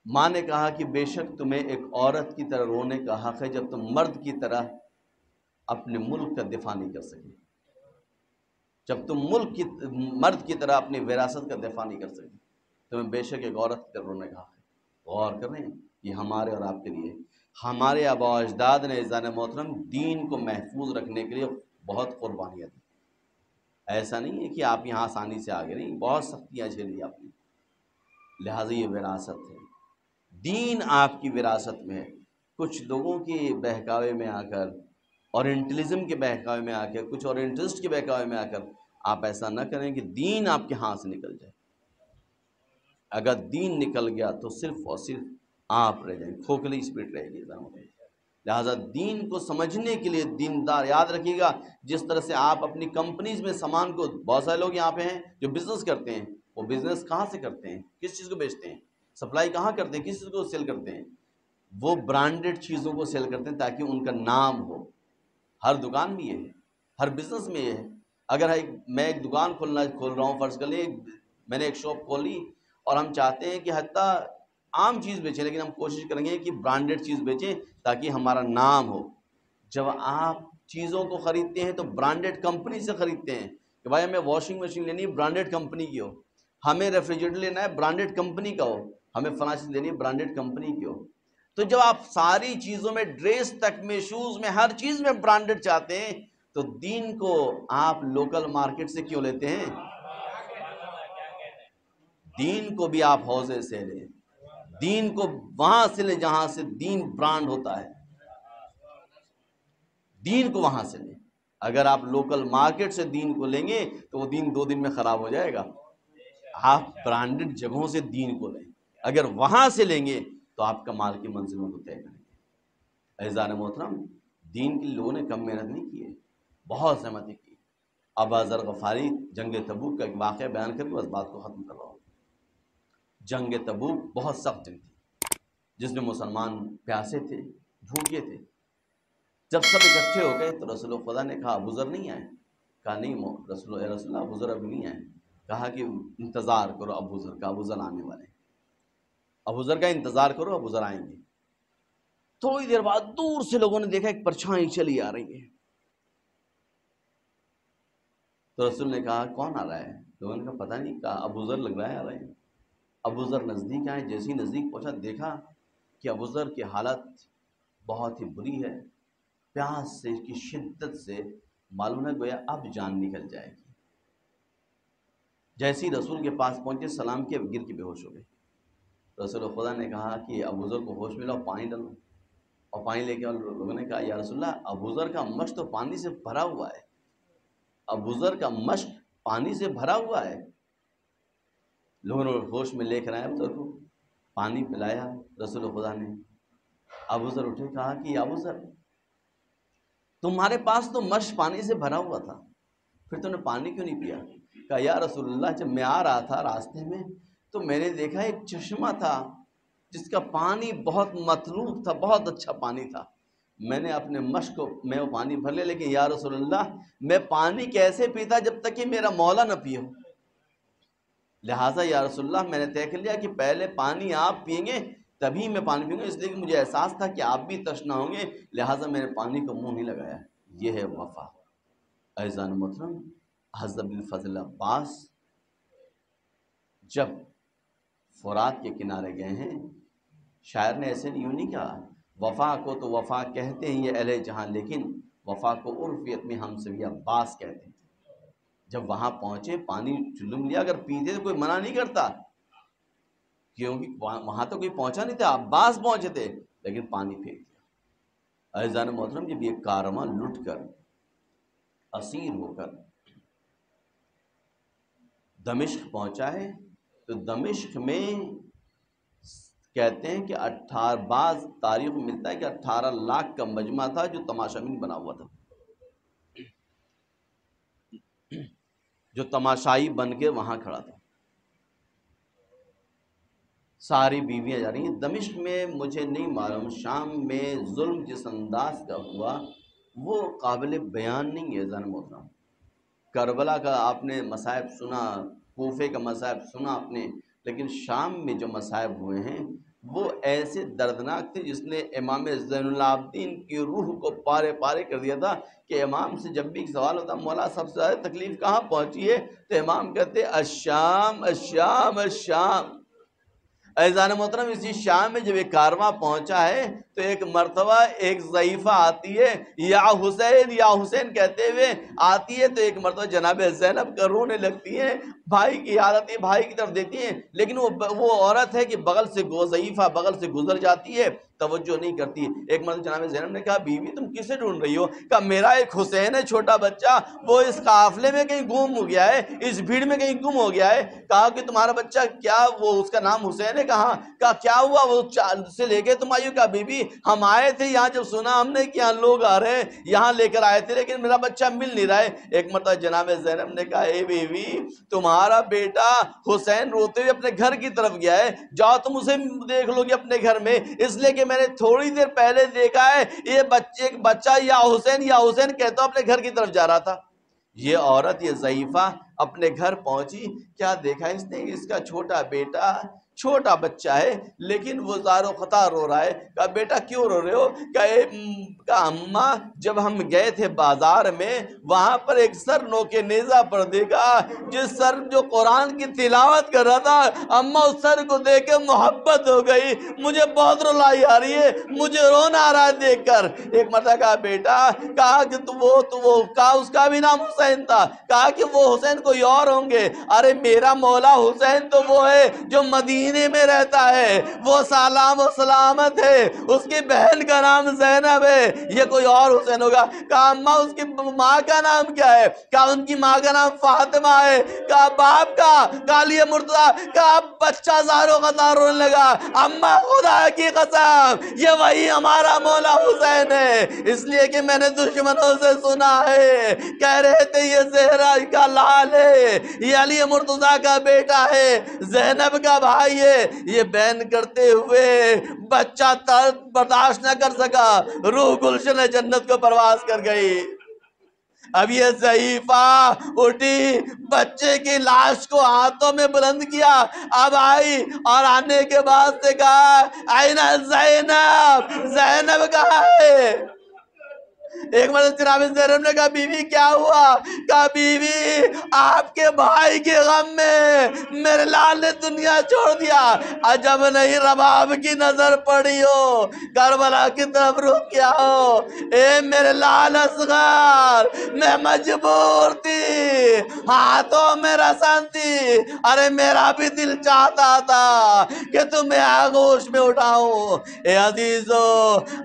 ماں نے کہا کہ بے شک تمہیں ایک عورت کی طرح رونے کا حق ہے جب تم مرد کی طرح اپنے ملک کا دفاع نہیں کر سکے، جب تم مرد کی طرح اپنی وراثت کا دفاع نہیں کر سکے، تمہیں بے شک ایک عورت کی طرح رونے کا حق ہے. غور کریں، یہ ہمارے اور آپ کے لیے، ہمارے آباء و اجداد نے عزیزان محترم دین کو محفوظ رکھنے کے لیے بہت قربانیاں دی. ایسا نہیں ہے کہ آپ یہاں آسانی سے آگے، نہیں، بہت سختیاں جھیلی آپ نے. لہٰذا یہ وراثت ہے، دین آپ کی وراثت میں ہے. کچھ لوگوں کے بہکاوے میں آ کر، اورینٹلزم کے بہکاوے میں آ کر، کچھ اورینٹلسٹ کے بہکاوے میں آ کر آپ ایسا نہ کریں کہ دین آپ کے ہاتھ سے نکل جائے. اگر دین نکل گیا تو صرف اور صرف آپ رہ جائیں، کھوکھلی اسپرٹ رہے گی. لہٰذا دین کو سمجھنے کے لیے دیندار، یاد رکھیے گا، جس طرح سے آپ اپنی کمپنیز میں سامان کو، بہت سارے لوگ یہاں پہ ہیں جو بزنس کرتے ہیں، وہ بزنس کہاں سے کرتے ہیں؟ کس چیز کو بیچتے ہیں؟ سپلائی کہاں کرتے ہیں؟ کس چیز کو سیل کرتے ہیں؟ وہ برانڈڈ چیزوں کو سیل کرتے ہیں تاکہ ان کا نام ہو. ہر دکان میں یہ ہے، ہر بزنس میں یہ ہے. اگر میں ایک دکان کھول رہا ہوں، فرض کر لیں میں نے ایک شاپ کھولی اور ہم چاہتے ہیں کہ حتیٰ عام چیز بیچیں، لیکن ہم کوشش کریں گے کہ برانڈڈ چیز بیچیں تاکہ ہمارا نام ہو. جب آپ چیزوں کو خریدتے ہیں تو برانڈڈ کمپنی سے خریدتے ہیں کہ بھائی ہمیں واشنگ مشین لینی ہے برانڈڈ کمپنی کی ہو، ہمیں ریفریجریٹر لینا ہے برانڈڈ کمپنی کا ہو، ہمیں فلاں چیز لینی ہے برانڈڈ کمپنی کی ہو. تو جب آپ ساری چیزوں میں، ڈریس تک میں، شوز میں، ہر چیز میں برانڈڈ چاہتے ہیں تو دین کو آپ لوکل مارکیٹ سے کیوں لیتے ہیں؟ دین کو بھی آپ حوزے سے لیں، دین کو وہاں سے لیں جہاں سے دین برانڈ ہوتا ہے، دین کو وہاں سے لیں. اگر آپ لوکل مارکیٹ سے دین کو لیں گے تو وہ دین 2 دن میں خراب ہو جائے گا. آپ برانڈڈ جگہوں سے دین کو لیں، اگر وہاں سے لیں گے تو آپ کمال کی منزلوں کو طے کریں گے. عزیزان محترم، دین کے لوگوں نے کم محنت نہیں کی ہے، بہت زحمتیں کی. ابا ذر غفاری جنگ تبوک کا ایک واقعہ بیان کر کے بس بات کو ختم کر رہا ہوں. جنگ تبوک بہت سخت جنگ تھی، جس میں مسلمان پیاسے تھے، بھوکے تھے۔ جب سب اکٹھے ہو گئے تو رسول خدا نے کہا ابو ذر نہیں آئے؟ کہا نہیں رسول اللہ ابو ذر ابھی نہیں آئے۔ کہا کہ انتظار کرو ابو ذر کا، ابو ذر آنے والے ہیں، ابو ذر کا انتظار کرو، ابو ذر آئیں گے۔ تھوڑی دیر بعد دور سے لوگوں نے دیکھا ایک پرچھائی چلی آ رہی ہے، تو رسول نے کہا کون آ رہا ہے؟ لوگوں نے کہا پتہ نہیں، کہا ابو ذر لگ رہا ہے آ رہے ہیں۔ ابو ذر نزدیک آئے، جیسے ہی نزدیک پہنچا دیکھا کہ ابو ذر کی حالت بہت ہی بری ہے، پیاس سے کی شدت سے معلوم ہے گویا اب جان نکل جائے گی۔ جیسے ہی رسول کے پاس پہنچے سلام کیا، گر کے بے ہوش ہو گئے۔ رسول خدا نے کہا کہ ابو ذر کو ہوش ملا، پانی ڈالو، اور پانی لے کے لوگوں نے کہا یا رسول اللہ ابو ذر کا مشق تو پانی سے بھرا ہوا ہے، ابو ذر کا مشق پانی سے بھرا ہوا ہے۔ لوگوں نے ہوش میں لے کر آئے ابو ذر کو، پانی پلایا رسول خدا نے۔ ابو ذر اٹھے، کہا کہ ابو ذر تمہارے پاس تو مشق پانی سے بھرا ہوا تھا، پھر تم نے پانی کیوں نہیں پیا؟ کہا یا رسول اللہ جب میں آ رہا تھا راستے میں تو میں نے دیکھا ایک چشمہ تھا جس کا پانی بہت مطلوب تھا، بہت اچھا پانی تھا، میں نے اپنے مشق کو میں وہ پانی بھر لیا، لیکن یا رسول اللہ میں پانی کیسے پیتا جب تک کہ میرا مولا نہ پیے ہو؟ لہٰذا یا رسول اللہ میں نے طے کر لیا کہ پہلے پانی آپ پئیں گے تبھی میں پانی پیوں گا، اس لیے کہ مجھے احساس تھا کہ آپ بھی تشنا ہوں گے، لہٰذا میں نے پانی کو منہ نہیں لگایا۔ یہ ہے وفا۔ عزیزان محترم، حضرت الفضل عباس جب فرات کے کنارے گئے ہیں، شاعر نے ایسے یوں نہیں کہا وفا کو تو وفا کہتے ہیں یہ اہل جہاں، لیکن وفا کو عرفیت میں ہم سبھی عباس کہتے ہیں۔ جب وہاں پہنچے پانی چلم لیا، اگر پیتے تو کوئی منع نہیں کرتا، کیونکہ وہاں تو کوئی پہنچا نہیں تھا، عباس پہنچے تھے، لیکن پانی پھینک دیا۔ عزیزان محترم، جب یہ کارواں لٹ کر اسیر ہو کر دمشق پہنچا ہے تو دمشق میں کہتے ہیں کہ 18 بعض تاریخ میں ملتا ہے کہ 18 لاکھ کا مجمع تھا جو تماشا بین بنا ہوا تھا، جو تماشائی بن کے وہاں کھڑا تھا، ساری بیویاں جا رہی ہیں۔ دمشق میں مجھے نہیں معلوم، شام میں ظلم جس انداز کا ہوا وہ قابل بیان نہیں ہے۔ زن محترم، کربلا کا آپ نے مصائب سنا، کوفے کا مصائب سنا آپ نے، لیکن شام میں جو مصائب ہوئے ہیں وہ ایسے دردناک تھے جس نے امام زین العابدین کی روح کو پارے پارے کر دیا تھا کہ امام سے جب بھی ایک سوال ہوتا مولا سب سے زیادہ تکلیف کہاں پہنچی ہے تو امام کہتے الشام الشام الشام۔ عزیزان محترم، اسی شام میں جب ایک کارواں پہنچا ہے تو ایک مرتبہ ایک ضعیفہ آتی ہے، یا حسین کہتے ہوئے آتی ہے، تو ایک مرتبہ جناب زینب کا رونے لگتی ہیں، بھائی کی حالت ہے، بھائی کی طرف دیکھتی ہیں، لیکن وہ عورت ہے کہ بغل سے ضعیفہ بغل سے گزر جاتی ہے، توجہ نہیں کرتی۔ ایک مرتبہ جناب زینب نے کہا بیوی تم کسے ڈھونڈ رہی ہو؟ کہا میرا ایک حسین ہے چھوٹا بچہ، وہ اس قافلے میں کہیں گم ہو گیا ہے، اس بھیڑ میں کہیں گم ہو گیا ہے۔ کہا کہ تمہارا بچہ کیا وہ اس کا نام حسین ہے؟ کہا کیا ہوا وہ سے لے کے تم آئی ہو؟ کہا بی بی ہم آئے تھے یہاں، جب سنا ہم نے کہ یہاں لوگ آ رہے ہیں یہاں لے کر آئے تھے، لیکن میرا بچہ مل نہیں رہا ہے۔ ایک مرتبہ جناب زینب نے کہا اے بی بی تمہارا بیٹا حسین روتے ہوئے اپنے گھر کی طرف گیا ہے، جاؤ تم اسے دیکھ لو گے اپنے گھر میں، اس لیے کہ میں نے تھوڑی دیر پہلے دیکھا ہے یہ بچہ یا حسین کہتا اپنے گھر کی طرف جا رہا تھا۔ یہ عورت یہ ضعیفہ اپنے گھر پہنچی، کیا دیکھا اس نے؟ اس کا چھوٹا بیٹا چھوٹا بچہ ہے لیکن وہ زار و خطا رو رہا ہے۔ کہا بیٹا کیوں رو رہے ہو؟ کہا اماں جب ہم گئے تھے بازار میں وہاں پر ایک سر نوکے نیزہ پر دیکھا، جس سر جو قرآن کی تلاوت کر رہا تھا، اماں اس سر کو دیکھ کے محبت ہو گئی، مجھے بہت رلائی آ رہی ہے، مجھے رونا آ رہا ہے دیکھ کر۔ ایک مرتبہ کہا بیٹا، کہا کہ وہ کہا اس کا بھی نام حسین تھا، کہا کہ وہ حسین کوئی اور ہوں گے۔ ارے میرا مولا حسین تو وہ ہے جو مدینے میں رہتا ہے، وہ سلام و سلامت ہے، اس کی بہن کا نام زینب ہے، یہ کوئی اور حسین ہوگا؟ کہا اماں اس کی ماں کا نام کیا ہے؟ کہا ان کی ماں کا نام فاطمہ ہے۔ کہا باپ کا؟ کہا علی مرتضی۔ کہا بچہ زارو غزار رونے لگا، اماں خدا کی قسم یہ وہی ہمارا مولا حسین ہے، اس لیے کہ میں نے دشمنوں سے سنا ہے کہہ رہے تھے یہ زہرا کا لال ہے، یہ علی مرتضی کا بیٹا ہے، زینب کا بھائی چاہیے. یہ بیان کرتے ہوئے بچہ برداشت نہ کر سکا, روح گلشن جنت کو پرواز کر گئی. اب یہ ضعیفہ اٹھی, بچے کی لاش کو ہاتھوں میں بلند کیا, اب آئی اور آنے کے بعد سے کہا آئینہ زینب, زینب کہاں ہے؟ ایک مرتبہ جناب زینب نے کہا بیوی کیا ہوا؟ کہا بیوی آپ کے بھائی کے غم میں میرے لال نے دنیا چھوڑ دیا. عجب نہیں رباب کی نظر پڑی ہو, کربلا کی طرف رخ کیا ہو. اے میرے لال اصغر, میں مجبور تھی, ہاتھوں میں رسن تھی, ارے میرا بھی دل چاہتا تھا کہ تمہیں آغوش میں اٹھاؤں. اے عزیزو,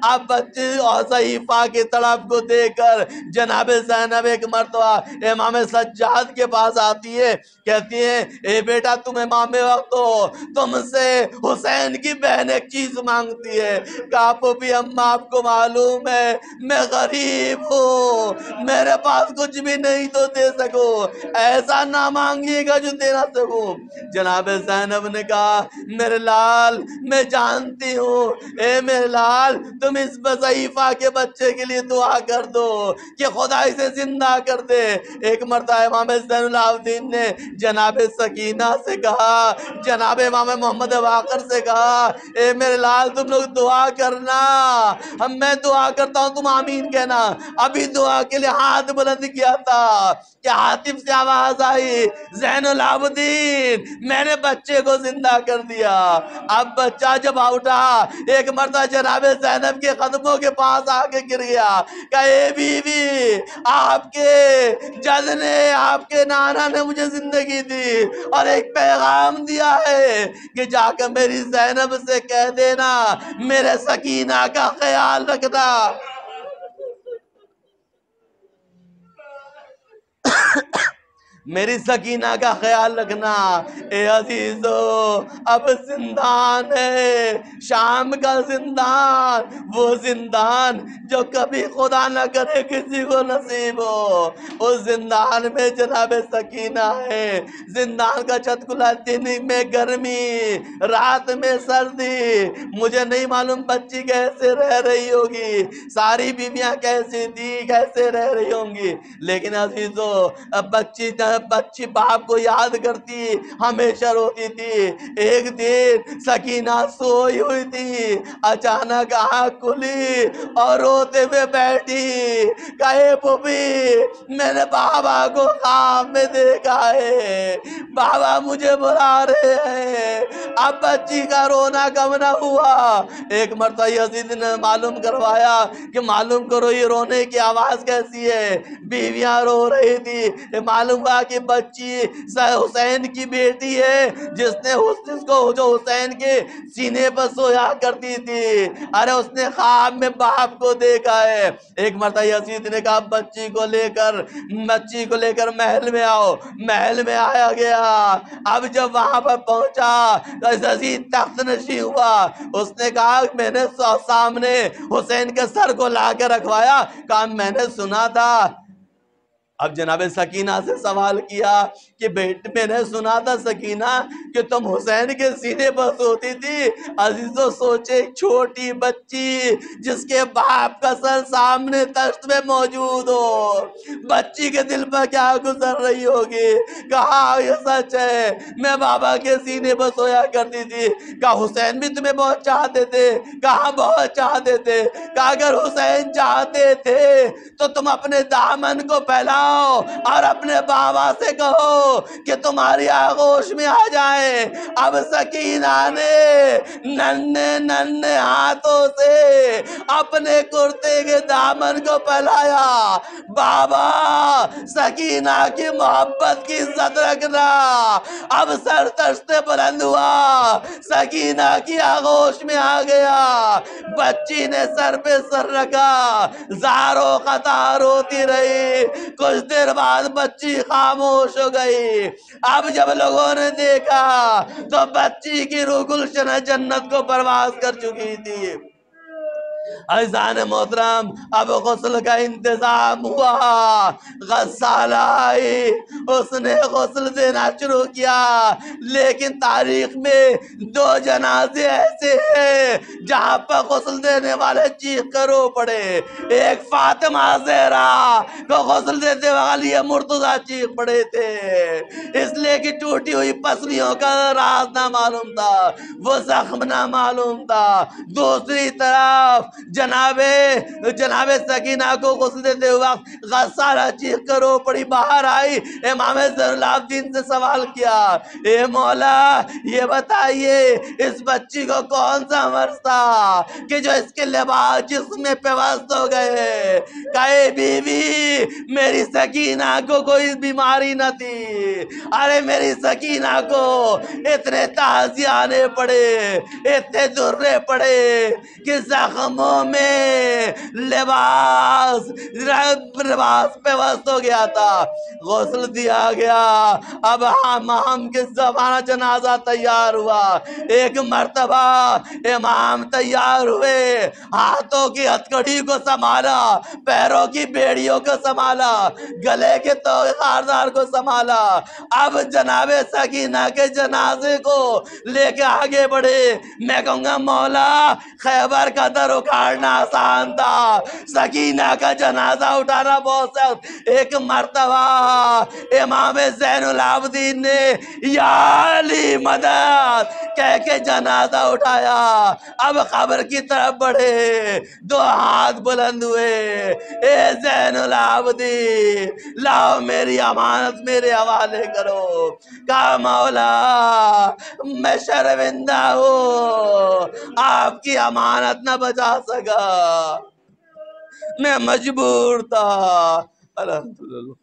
اب بچے اور ضعیفہ کی طرف کو دیکھ کر جناب زینب ایک مرتبہ امام سجاد کے پاس آتی ہے, کہتی ہے اے بیٹا تم امام وقت ہو, تم سے حسین کی بہن ایک چیز مانگتی ہے. کہا پھوپھی اماں آپ کو معلوم ہے میں غریب ہوں, میرے پاس کچھ بھی نہیں تو دے سکوں, ایسا نہ مانگیے گا جو دے نہ سکوں. جناب زینب نے کہا میرے لال میں جانتی ہوں, اے میرے لال تم اس ضعیفہ کے بچے کے لیے دعا کر دو کہ خدا اسے زندہ کر دے. ایک مرتبہ امام زین العابدین نے جناب سکینہ سے کہا, جناب امام محمد باقر سے کہا اے میرے لال تم لوگ دعا کرنا, میں دعا کرتا ہوں تم آمین کہنا. ابھی دعا کے لیے ہاتھ بلند کیا تھا کہ عاطف سے آواز آئی زین العابدین میں نے بچے کو زندہ کر دیا. اب بچہ جب اٹھا ایک مرتبہ جناب زینب کے قدموں کے پاس آ کے گر گیا. کہ اے بیوی آپ کے جد نے, آپ کے نانا نے مجھے زندگی دی اور ایک پیغام دیا ہے کہ جا کر میری زینب سے کہہ دینا میرے سکینہ کا خیال رکھنا. میری سکینہ کا خیال رکھنا. اے عزیزو اب زندان ہے, شام کا زندان, وہ زندان جو کبھی خدا نہ کرے کسی کو نصیب ہو. اس زندان میں جناب سکینہ ہے, زندان کا چھت کھلا, دن میں گرمی رات میں سردی. مجھے نہیں معلوم بچی کیسے رہ رہی ہوگی, ساری بیویاں کیسی تھی, کیسے رہ رہی ہوں گی, لیکن عزیزو بچی باپ کو یاد کرتی, ہمیشہ روتی تھی. ایک دن سکینہ سوئی ہوئی تھی, اچانک آنکھ کھلی اور روتے ہوئے بیٹھی. کہے پھوپھی میں نے بابا کو خواب میں دیکھا ہے, بابا مجھے بلا رہے ہیں. اب بچی کا رونا کم نہ ہوا. ایک مرتبہ یزید نے معلوم کروایا کہ معلوم کرو یہ رونے کی آواز کیسی ہے. بیویاں رو رہی تھی. معلوم ہوا کہ بچی حسین کی بیٹی ہے, جس کو جو حسین کے سینے پر سویا کرتی تھی. ارے اس نے خواب میں باپ کو دیکھا ہے. ایک مرتبہ یزید نے کہا بچی کو لے کر محل میں آؤ. محل میں آیا گیا. اب جب وہاں پر پہنچا یزید تخت نشین ہوا. اس نے کہا میں نے سامنے حسین کے سر کو لا کے رکھوایا. کہا میں نے سنا تھا. اب جناب سکینہ سے سوال کیا کہ میں نے سنا تھا سکینہ کہ تم حسین کے سینے پر سوتی تھی. عزیزو سوچے چھوٹی بچی جس کے باپ کا سر سامنے تخت میں موجود ہو, بچی کے دل پر کیا گزر رہی ہوگی. کہا یہ سچ ہے, میں بابا کے سینے پر سویا کرتی تھی. کہا حسین بھی تمہیں بہت چاہتے تھے. کہا بہت چاہتے تھے. کہا اگر حسین چاہتے تھے تو تم اپنے دامن کو پھیلاؤ اور اپنے بابا سے کہو کہ تمہاری آغوش میں آ جائیں. اب سکینہ نے ننھے ہاتھوں سے اپنے کرتے کے دامن کو پھیلایا. بابا سکینہ کی محبت کی عزت رکھنا. اب سر تشتے بلند ہوا, سکینہ کی آغوش میں آ گیا. بچی نے سر پہ سر رکھا, زاروں قطار روتی رہی. کچھ دیر بعد بچی خاموش ہو گئی. اب جب لوگوں نے دیکھا تو بچی کی روح گلشن جنت کو پرواز کر چکی تھی. عزیزان محترم اب غسل کا انتظام ہوا، غسالہ آئی، اس نے غسل دینا شروع کیا، لیکن تاریخ میں 2 جنازے ایسے ہیں جہاں پر غسل دینے والے چیخ کر رو پڑے۔ ایک فاطمہ زہرا کو غسل دیتے والی مرتضیٰ چیخ پڑے تھے، اس لیے کہ ٹوٹی ہوئی پسلیوں کا راز نہ معلوم تھا، وہ زخم نہ معلوم تھا۔ دوسری طرف جناب سکینہ کو غسل دیتے وقت غسالہ چیخ کر رو پڑی، باہر آئی، امام زین العابدین سے سوال کیا، اے مولا یہ بتائیے اس بچی کو کون سا مرض تھا کہ جو اس کے لباس جسم میں پیوست ہو گئے؟ کہے بیوی میری سکینہ کو کوئی بیماری نہ تھی، ارے میری سکینہ کو اتنے تعزیے آنے پڑے، اتنے درے پڑے کہ زخموں میں لباس پیوست ہو گیا تھا، غسل دیا گیا۔ اب امام کے زمانہ جنازہ تیار ہوا، ایک مرتبہ امام تیار ہوئے، ہاتھوں کی ہتھکڑی کو سنبھالا، پیروں کی بیڑیوں کو سنبھالا، گلے کے خاردار کو سنبھالا، اب جناب سکینہ کے جنازے کو لے کے آگے بڑھے۔ میں کہوں گا مولا خیبر کا در اکھاڑنا آسان تھا، سکینہ کا جنازہ اٹھانا بہت سخت۔ ایک مرتبہ امام زین العابدین نے یا علی مدد کہہ کے جنازہ اٹھایا، اب قبر کی طرف بڑھے، 2 ہاتھ بلند ہوئے، اے زین العابدین لاؤ میری امانت میرے حوالے کرو۔ کہا مولا میں شرمندہ ہوں، آپ کی امانت نہ بچا سکا، میں مجبور تھا۔ الحمدللہ